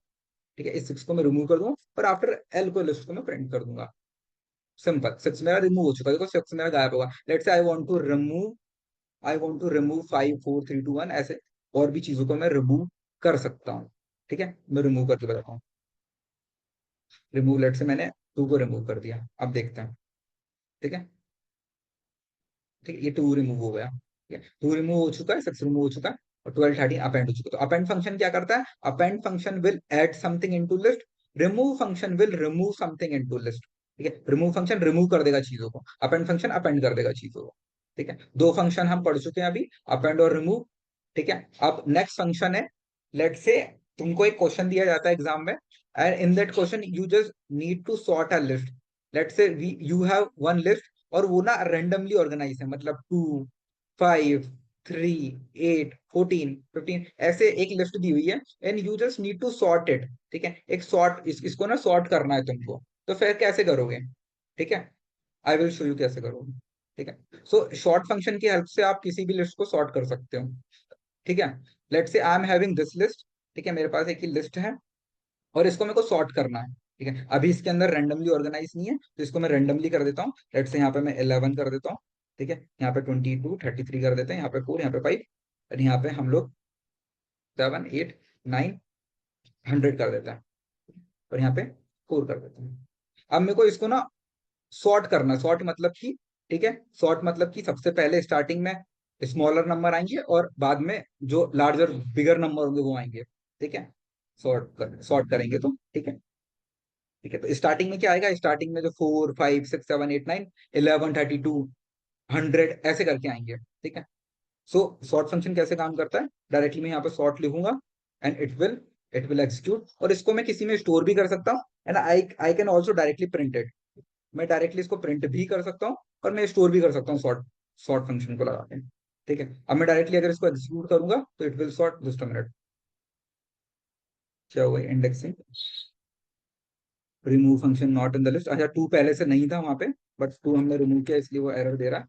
ठीक है। इस 6 को मैं रिमूव कर दूंगा, और आफ्टर एल को लिस्ट को मैं प्रिंट कर दूंगा। सिंपल, 6 मेरा रिमूव हो चुका है, देखो 6 मेरा गायब होगा। Let's say I want to remove, I want to remove 5 4 3 2 1, ऐसे और भी चीजों को मैं रिमूव कर सकता हूँ, ठीक है। मैं रिमूव करके बताता हूँ। रिमूव, लेट से मैंने 2 को रिमूव कर दिया, अब देखते हैं, ठीक है। ठीक है, ये 2 रिमूव हो गया, ठीक है, 2 रिमूव हो चुका है, 6 रिमूव हो चुका है, और 12 13 अपेंड हो चुका है। तो अपेंड फंक्शन क्या करता है, append function will add something into list, remove function will remove something into list, ठीक है। रिमूव फंक्शन रिमूव कर देगा चीजों को, अपेंड फंक्शन अपेंड कर देगा चीजों को, ठीक है। 2 फंक्शन हम पढ़ चुके हैं अभी, अपेंड और रिमूव, ठीक है। अब नेक्स्ट फंक्शन है, लेट से तुमको एक क्वेश्चन दिया जाता है एग्जाम में, and in that question you just need to sort a list. Let say we you have one list, और वो ना रेंडमली ऑर्गेनाइज है, मतलब 2 5 3 8 14 15 ऐसे एक लिस्ट दी हुई है, and you just need to sort it, ठीक है। एक सॉर्ट इसको ना सॉर्ट करना है तुमको, तो फिर कैसे करोगे, ठीक है। आई विल शो यू कैसे करोगे। ठीक है, सो शॉर्ट फंक्शन की हेल्प से आप किसी भी लिस्ट को सॉर्ट कर सकते हो। ठीक है, let's say I am having this list. ठीक है, मेरे पास एक ही लिस्ट है और इसको मेरे को सॉर्ट करना है। ठीक है, अभी इसके अंदर रैंडमली ऑर्गेनाइज नहीं है, तो इसको मैं रैंडमली कर देता हूँ। लेट्स से यहाँ पे मैं 11 कर देता हूँ। ठीक है, यहाँ पे 22 33 कर देते हैं, यहाँ पे 4, यहाँ पे 5, और यहाँ पे हम लोग 7 8 9 100 कर देते हैं, और यहाँ पे 4 कर देते हैं। अब मेरे को इसको ना सॉर्ट करना, सॉर्ट मतलब कि, ठीक है, सॉर्ट मतलब कि सबसे पहले स्टार्टिंग में स्मॉलर नंबर आएंगे और बाद में जो लार्जर बिगर नंबर होंगे वो आएंगे। ठीक है, सॉर्ट करेंगे तो, ठीक है। ठीक है, तो स्टार्टिंग में क्या आएगा, स्टार्टिंग में जो 4 5 6 7 8 9 11 32 100 ऐसे करके आएंगे। ठीक है, सो सॉर्ट फंक्शन कैसे काम करता है, डायरेक्टली मैं यहाँ पे सॉर्ट लिखूंगा एंड इट विल एग्जीक्यूट, और इसको मैं किसी में स्टोर भी कर सकता हूँ, and I I can also directly print it. मैं डायरेक्टली इसको प्रिंट भी कर सकता हूँ और मैं स्टोर भी कर सकता हूँ सॉर्ट सॉर्ट फंक्शन को लगा के। ठीक है, अब मैं डायरेक्टली अगर इसको एग्जीक्यूट करूंगा तो it will sort. Just a minute, क्या हुआ, indexing remove function not in the list. अच्छा, टू पहले से नहीं था वहां पे, बट टू हमने रिमूव किया इसलिए वो एरर दे रहा है।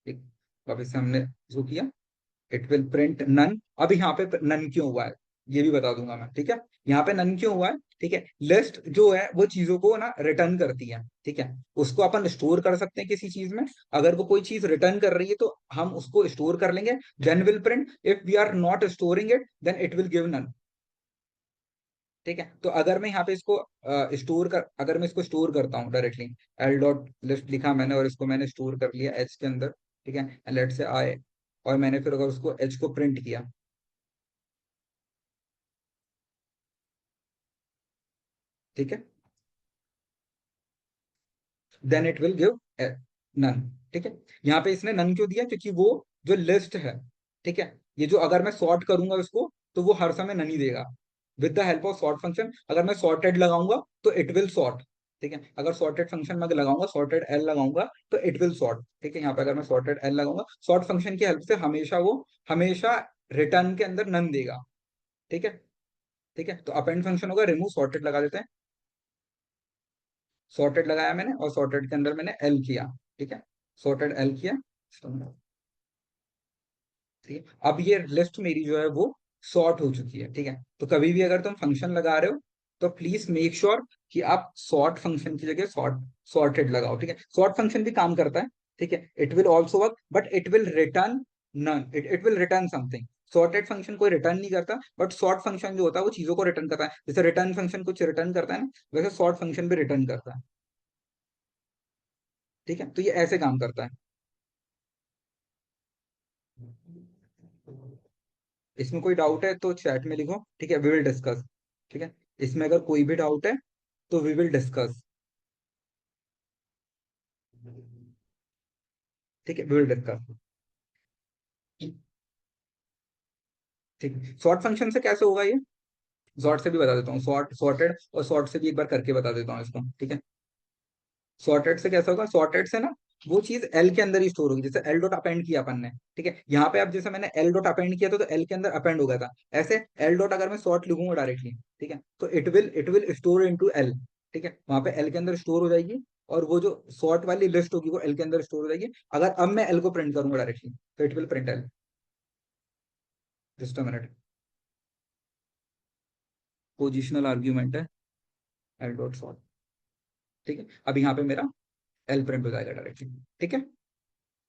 ठीक, वापस से हमने जो किया, इट विल प्रिंट नन। अब यहाँ पे नन क्यों हुआ है ये भी बता दूंगा मैं। ठीक है, यहाँ पे नन क्यों हुआ है, ठीक है, लिस्ट जो है वो चीजों को ना रिटर्न करती है। ठीक है, उसको अपन स्टोर कर सकते हैं किसी चीज में। अगर वो कोई चीज रिटर्न कर रही है तो हम उसको स्टोर कर लेंगे, then will print. If we are not storing it then it will give none. ठीक है, तो अगर मैं यहाँ पे इसको अगर मैं इसको स्टोर करता हूँ डायरेक्टली, एल डॉट लिस्ट लिखा मैंने और इसको मैंने स्टोर कर लिया एच के अंदर। ठीक है, लेट से आए, और मैंने फिर अगर उसको एच को प्रिंट किया, ठीक है, then it will give none. ठीक है, यहाँ पे इसने नन क्यों दिया, क्योंकि वो जो लिस्ट है, ठीक है, ये जो अगर मैं सॉर्ट करूंगा उसको तो वो हर समय नन ही देगा। With the help of sort function अगर मैं सॉर्टेड लगाऊंगा तो इट विल सॉर्ट। ठीक है, अगर सॉर्टेड फंक्शन में लगाऊंगा, सॉर्टेड एल लगाऊंगा तो इट विल सॉर्ट। ठीक है, यहाँ पे अगर मैं सॉर्टेड एल लगाऊंगा, सॉर्ट फंक्शन की हेल्प से हमेशा वो हमेशा रिटर्न के अंदर नन देगा। ठीक है, ठीक है, तो अपेंड फंक्शन होगा, रिमूव सॉर्टेड लगा देते हैं। सॉर्टेड लगाया मैंने और सॉर्टेड के अंदर मैंने एल किया। ठीक है, सॉर्टेड एल किया। ठीक है, अब ये लिस्ट मेरी जो है वो सॉर्ट हो चुकी है। ठीक है, तो कभी भी अगर तुम फंक्शन लगा रहे हो तो प्लीज मेक श्योर कि आप सॉर्ट फंक्शन की जगह सॉर्टेड लगाओ। ठीक है, सॉर्ट फंक्शन भी काम करता है। ठीक है, it will also work but it will return none, it will return something. Sorted function कोई रिटर्न नहीं करता, बट सॉर्ट फंक्शन जो होता है वो चीजों को रिटर्न करता है। जैसे रिटर्न फंक्शन कुछ रिटर्न करता है ना, वैसे सॉर्ट फंक्शन भी रिटर्न करता है। ठीक है, तो ये ऐसे काम करता है। इसमें कोई डाउट है तो चैट में लिखो। ठीक है, वी विल डिस्कस। ठीक है, इसमें अगर कोई भी डाउट है तो वी विल डिस्कस। ठीक है, वी विल डिस्कस। ठीक है, सॉर्ट फंक्शन से कैसे होगा ये, सॉर्ट से भी बता देता हूँ, सॉर्टेड और सॉर्ट से भी एक बार करके बता देता हूँ इसको। ठीक है, सॉर्टेड से कैसा होगा, सॉर्टेड से ना वो चीज एल के अंदर ही स्टोर होगी। जैसे एल डॉट अपेंड किया अपन ने, ठीक है, यहाँ पे अब जैसे मैंने एल डॉट अपेंड किया था तो एल के अंदर अपेंड हो गया था। ऐसे एल डॉट अगर मैं सॉर्ट लिखूंगा डायरेक्टली, ठीक है, तो it will store into L. ठीक है, वहां पे एल के अंदर स्टोर हो जाएगी, और वो जो सॉर्ट वाली लिस्ट होगी वो एल के अंदर स्टोर हो जाएगी। अगर अब मैं एल को प्रिंट करूंगा डायरेक्टली तो it will print L. Just a minute, positional argument है एल डॉट सॉर्ट। ठीक है, अब यहाँ पे मेरा एल प्रिंट हो जाएगा डायरेक्टली। ठीक है,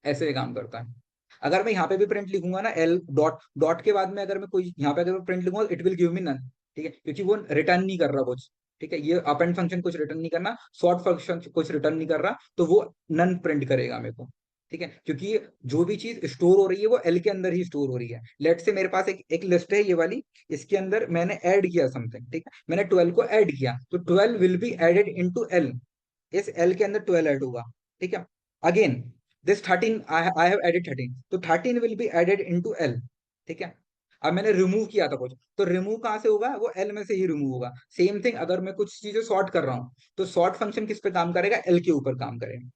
ऐसे ये काम करता है। अगर मैं यहाँ पे भी प्रिंट लिखूंगा ना, एल डॉट डॉट के बाद में अगर मैं कोई यहाँ पे अगर मैं प्रिंट लिखूंगा it will give me none. ठीक है, क्योंकि वो रिटर्न नहीं कर रहा कुछ। ठीक है, ये अपेंड फंक्शन कुछ रिटर्न नहीं करना, सॉर्ट फंक्शन कुछ रिटर्न नहीं कर रहा, तो वो नन प्रिंट करेगा मेरे को। ठीक है, क्योंकि जो भी चीज स्टोर हो रही है वो एल के अंदर ही स्टोर हो रही है। लेट से मेरे पास एक लिस्ट है ये वाली, इसके अंदर मैंने ऐड किया समथिंग। ठीक है, मैंने 12 को ऐड किया तो 12 will be added into L. इस एल के अंदर 12 ऐड होगा। ठीक है, again this 13 I have added 13, तो 13 will be added into L. ठीक है, अब मैंने रिमूव किया था कुछ, तो रिमूव कहां से होगा, वो एल में से ही रिमूव होगा। सेम थिंग अगर मैं कुछ चीजें सॉर्ट कर रहा हूं तो सॉर्ट फंक्शन किस पे काम करेगा, एल के ऊपर काम करेगा।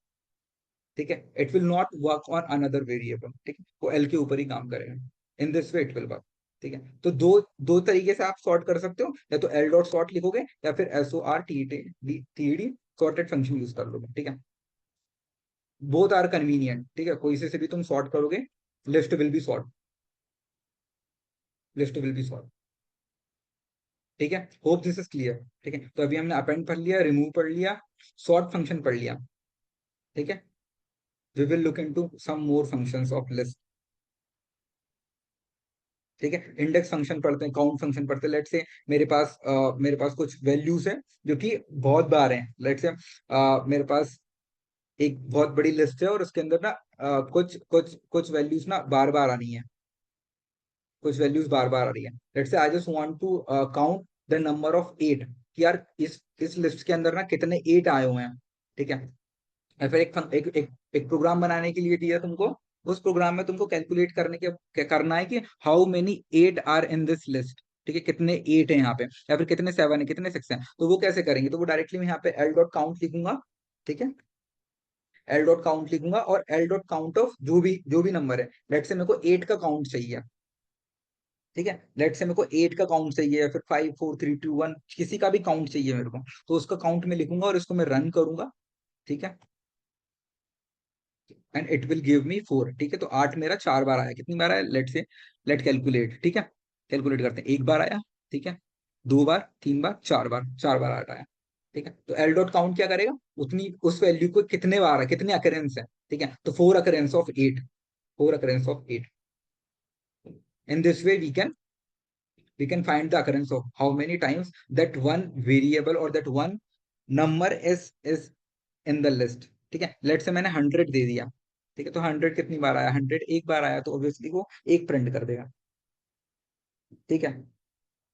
ठीक है, it will not work on another variable. ठीक है, वो एल के ऊपर ही काम करेगा। इन this way it will work. ठीक है, तो दो दो तरीके से आप सॉर्ट कर सकते हो, या तो एल डॉट सॉर्ट लिखोगे या फिर S O R T T D sorted function use कर लोगे। ठीक है, बोथ आर कन्वीनियंट, ठीक है, कोई से भी तुम सॉर्ट करोगे, list will be sort, list will be sort. ठीक है, होप दिस इज क्लियर। ठीक है, तो अभी हमने अपेंड पढ़ लिया, रिमूव पढ़ लिया, सॉर्ट फंक्शन पढ़ लिया। ठीक है, we will look into some more functions of list. ठीक है, इंडेक्स फंक्शन पढ़ते हैं, काउंट फंक्शन पढ़ते हैं। लेट से मेरे पास कुछ वैल्यूज है जो कि बहुत बार हैं। लेट से मेरे पास एक बहुत बड़ी लिस्ट है और उसके अंदर ना कुछ कुछ कुछ वैल्यूज ना बार बार आनी है, कुछ वैल्यूज बार बार आ रही है। Let's say I just want to count the number of 8, कि यार इस लिस्ट के अंदर ना कितने 8 आए हुए हैं। ठीक है, या फिर एक प्रोग्राम बनाने के लिए दिया तुमको, उस प्रोग्राम में तुमको कैलकुलेट करने के क्या करना है कि how many 8 are in this list. ठीक है, कितने 8 है यहाँ पे, या फिर कितने 7 है, कितने 6 है। तो वो कैसे करेंगे, तो वो डायरेक्टली मैं यहाँ पे एल डॉट काउंट लिखूंगा। ठीक है, एल डॉट काउंट लिखूंगा और एल डॉट काउंट ऑफ जो भी नंबर है। लेट से मेरे को 8 का काउंट चाहिए। ठीक है, लेट से मेरे को 8 का काउंट चाहिए, या फिर 5 4 3 2 1 किसी का भी काउंट चाहिए मेरे को, तो उसका काउंट में लिखूंगा और इसको मैं रन करूंगा। ठीक है, एंड इट विल गिव मी 4। ठीक है, तो 8 मेरा 4 बार आया, कितनी बार आया, लेट कैलकुलेट। ठीक है, कैलकुलेट करते हैं, 1 बार आया। ठीक है, 2 बार, 3 बार, 4 बार, 4 बार आया। ठीक है, तो एल डॉट काउंट क्या करेगा, उतनी उस वैल्यू को कितने बार है, कितने अकरेंस है। ठीक है, तो 4 occurrence of 8, 4 occurrence of 8। In this way we can find the occurrence of how many times that one variable or that one number is in the list। ठीक है, लेट से मैंने 100 दे दिया। ठीक है, तो 100 कितनी बार आया, 100 एक बार आया, तो ऑब्वियसली वो एक प्रिंट कर देगा। ठीक है,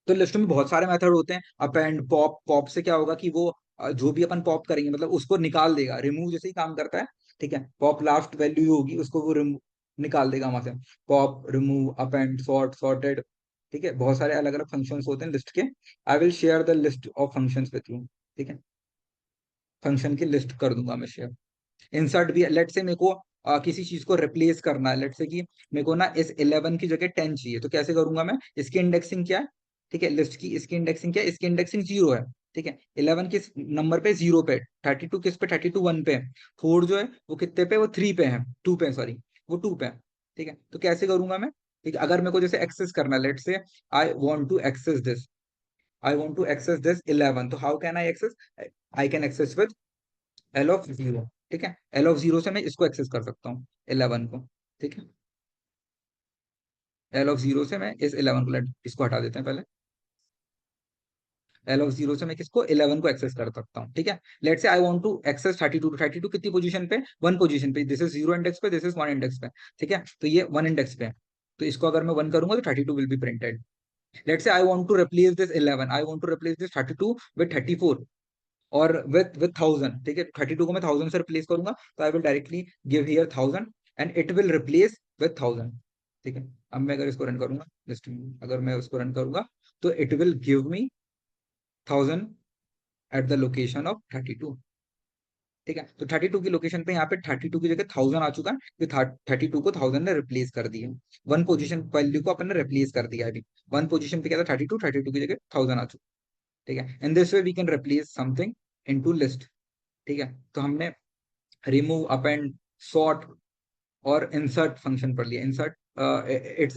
तो लिस्ट में बहुत सारे मेथड होते हैं, अपेंड, पॉप। पॉप से क्या होगा कि वो जो भी अपन पॉप करेंगे मतलब उसको निकाल देगा, रिमूव जैसे ही काम करता है। ठीक है, पॉप लास्ट वैल्यू होगी उसको वो रिमूव निकाल देगा वहां से। Pop, remove, append, sort, sorted. ठीक है, बहुत सारे अलग अलग फंक्शंस होते हैं लिस्ट के। I will share the list of functions with you. ठीक है, फंक्शन की लिस्ट कर दूंगा मैं शेयर। इंसर्ट भी, लेट से मेरे को किसी चीज को रिप्लेस करना है। लेट से कि मेरे को ना इस 11 की जगह 10 चाहिए, तो कैसे करूंगा मैं, इसकी इंडेक्सिंग क्या है। ठीक है, लिस्ट की इसकी इंडेक्सिंग क्या है, इसकी इंडेक्सिंग 0 है। ठीक है, 11 किस नंबर पे, 0 पे। 32 किस पे, 32 1 पे। 4 जो है वो कितने पे, वो 3 पे है, 2 पे, सॉरी, वो 2 पे है। ठीक है, तो कैसे करूंगा मैं। ठीक है, अगर मेरे को जैसे एक्सेस करना है, let's say I want to access this, I want to access this 11, तो how can I access, I can access with L of 0। ठीक है, L of 0 से मैं इसको एक्सेस कर सकता हूँ, 11 को। ठीक है, L of 0 से मैं इस 11 को, इसको हटा देते हैं पहले। L of 0 से मैं किसको, 11 को एक्सेस कर सकता हूँ। ठीक है, let's say I want to access 32, 32 कितनी पोजीशन पे, 1 पोजीशन पे, दिस इज 0 इंडेक्स पे, दिस इज 1 इंडेक्स पे। ठीक है, तो ये 1 इंडेक्स पे है, तो इसको अगर मैं 1 करूंगा तो 32 will be printed. Let's say I want to replace this 11, I want to replace this 32 with 34 और विद 1000। ठीक है, 32 को मैं 1000 से रिप्लेस करूंगा, तो I will directly give here 1000 and it will replace with 1000। ठीक है, अब मैं अगर इसको रन करूंगा, जस्ट अगर मैं उसको रन करूंगा, तो it will give me 1000 at the location of 32। ठीक है, तो 32 की लोकेशन पे यहाँ पे 32 की जगह 1000 आ चुका है, तो 32 को 1000 ने रिप्लेस कर दिया। वन पोजीशन वैल्यू को अपन ने रिप्लेस कर दिया अभी। वन पोजीशन पे क्या था, 32, 32 की जगह 1000 आ चुका। ठीक है, in this way we can replace something into list. ठीक है, तो हमने रिमूव, अपेंड, सॉर्ट और इंसर्ट फंक्शन पढ़ लिया। Insert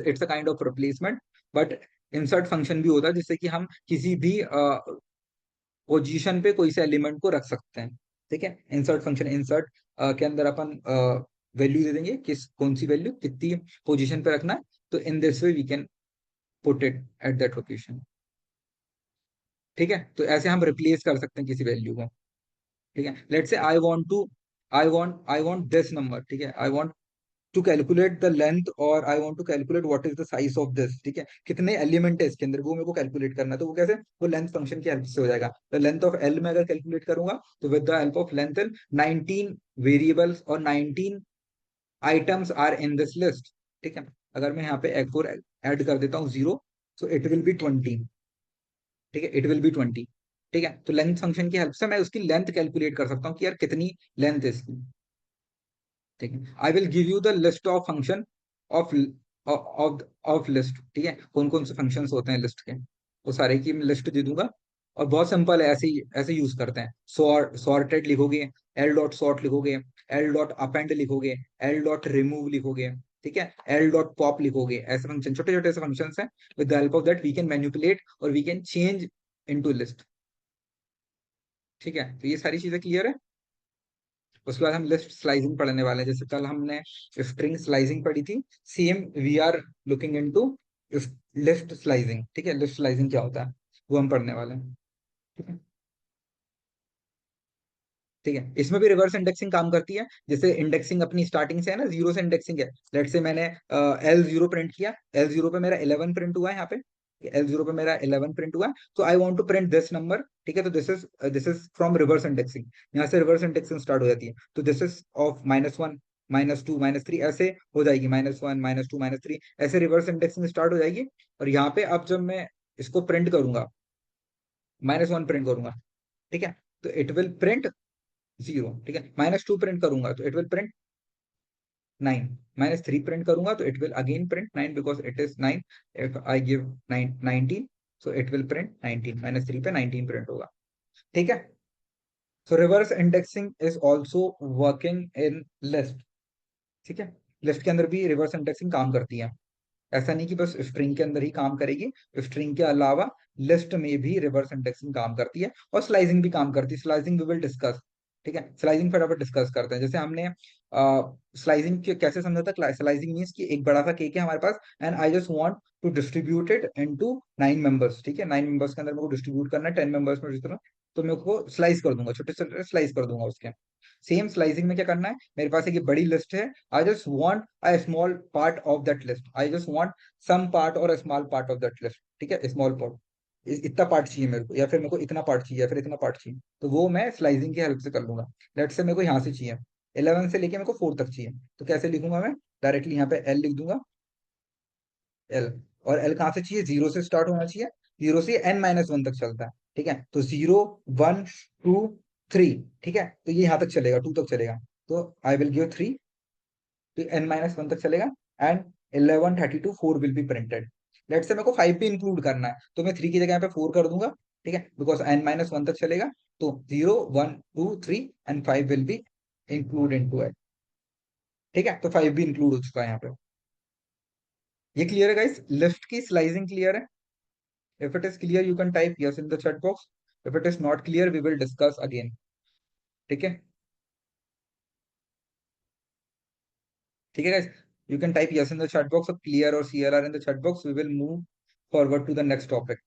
it's a kind of replacement, but insert function भी होता है जिससे कि हम किसी भी पोजीशन पे कोई से एलिमेंट को रख सकते हैं। ठीक है, इंसर्ट फंक्शन, इंसर्ट के अंदर अपन वैल्यू दे देंगे, किस कौन सी वैल्यू कितनी पोजीशन पे रखना है, तो in this way we can put it at that location. ठीक है, तो ऐसे हम रिप्लेस कर सकते हैं किसी वैल्यू को। ठीक है, let's say I want this number. ठीक है, I want to calculate the length, और I want to calculate what is the size of this. ठीक है, कितने एलिमेंट है इसके अंदर, वो मेरे को कैलकुलेट करना है, तो वो कैसे, वो लेंथ फंक्शन की हेल्प से हो जाएगा। तो लेंथ ऑफ एल में अगर कैलकुलेट करूंगा, तो with the help of length L, 19 variables और 19 items are in this list. ठीक है, अगर मैं यहाँ पे एक और ऐड कर देता हूँ 0, सो इट विल बी 20। ठीक है, इट विल बी 20। ठीक है, तो लेंथ फंक्शन की हेल्प से मैं उसकी लेंथ कैलकुलेट कर सकता हूँ कि यार कितनी लेंथ है इसकी। ठीक है, I will give you the list of function of of list. ठीक है, कौन कौन से फंक्शंस होते हैं लिस्ट के, वो सारे की मैं लिस्ट दे दूंगा, और बहुत सिंपल है, ऐसे यूज करते हैं। सॉर्टेड लिखोगे, एल डॉट सॉर्ट लिखोगे, एल डॉट अपेंड लिखोगे, एल डॉट रिमूव लिखोगे, ठीक है, एल डॉट पॉप लिखोगे। ऐसे फंक्शन, छोटे छोटे से फंक्शन हैं, with the help of that we can manipulate और we can change into list. ठीक है, तो ये सारी चीजें क्लियर है। उसके बाद हम लिस्ट स्लाइसिंग पढ़ने वाले हैं, जैसे कल हमने स्ट्रिंग स्लाइसिंग पढ़ी थी, same we are looking into list slicing. ठीक है, लिस्ट स्लाइसिंग क्या होता है वो हम पढ़ने वाले हैं। ठीक है, ठीक है, इसमें भी रिवर्स इंडेक्सिंग काम करती है। जैसे इंडेक्सिंग अपनी स्टार्टिंग से है ना, जीरो से इंडेक्सिंग है। लेट से मैंने L0 प्रिंट किया, L0 पे मेरा 11 प्रिंट हुआ है यहाँ पे, L0 पे मेरा 11 प्रिंट हुआ है, तो I want to print this number. ठीक है, तो this is from reverse indexing. यहाँ से रिवर्स इंडेक्सिंग स्टार्ट हो जाती है। तो दिस इज ऑफ -1, -2, -3, ऐसे हो जाएगी, -1, -2, -3, ऐसे रिवर्स इंडेक्सिंग स्टार्ट हो जाएगी। और यहाँ पे अब जब मैं इसको प्रिंट करूंगा, -1 प्रिंट करूंगा, ठीक है, तो इट विल प्रिंट 0। ठीक है, -2 प्रिंट करूंगा तो इट विल प्रिंट 9, -3 प्रिंट करूंगा तो it will again print 9 because it is 9। If I give 19, so it will print 19, -3 पे 19 प्रिंट होगा। ठीक है, सो reverse indexing is also working in list. ठीक है, लिस्ट के अंदर भी रिवर्स इंडेक्सिंग काम करती है। ऐसा नहीं कि बस स्ट्रिंग के अंदर ही काम करेगी, स्ट्रिंग के अलावा लिस्ट में भी रिवर्स इंडेक्सिंग काम करती है, और स्लाइसिंग भी काम करती है। Slicing we will discuss. ठीक है, स्लाइसिंग फटाफट डिस्कस करते हैं। जैसे हमने स्लाइसिंग कैसे समझा था। स्लाइसिंग मीन्स कि एक बड़ा सा केक है हमारे पास, and I just want to distribute it into 9 members. ठीक है, 9 मेंबर्स के अंदर मेरे को डिस्ट्रीब्यूट करना है 10 मेंबर्स में, जिस तरह, तो मेरे को स्लाइस कर दूंगा, छोटे छोटे स्लाइस कर दूंगा उसके। सेम स्लाइसिंग में क्या करना है, मेरे पास एक ये बड़ी लिस्ट है, I just want a small part of that list, I just want some part और small part of that list. ठीक है, स्मॉल पार्ट, इतना पार्ट चाहिए मेरे को, या फिर मेरे को इतना पार्ट चाहिए, या फिर इतना पार्ट चाहिए, तो वो मैं स्लाइसिंग की हेल्प से कर लूंगा। लेट से मेरे को यहाँ से चाहिए 11 से लेके मेरे को 4 तक चाहिए, तो कैसे लिखूंगा मैं, डायरेक्टली यहाँ पे एल लिख दूंगा, एल। और एल कहाँ से चाहिए, 0 से स्टार्ट होना चाहिए, 0 से n-1 तक चलता है। ठीक है, तो 0, 1, 2, 3। ठीक है, तो ये यहाँ तक चलेगा, 2 तक चलेगा, तो आई विल गिव 3, तो n-1 तक चलेगा, and 11, 32, 4 will be printed. Let's say मेरे को 5 भी इंक्लूड करना है, तो मैं 3 की जगह पे 4 कर दूंगा। ठीक है, बिकॉज n-1 तक चलेगा, तो 0, 1, 2, 3 and 5 will be include into it. ठीक है, तो 5 भी इंक्लूड हो चुका है यहाँ पे। ये क्लियर है गाइस, लिस्ट की स्लाइसिंग क्लियर है। If it is clear you can type yes in the chat box, if it is not clear we will discuss again. ठीक है, ठीक है guys, you can type yes in the chat box or clear or CLR in the chat box, we will move forward to the next topic.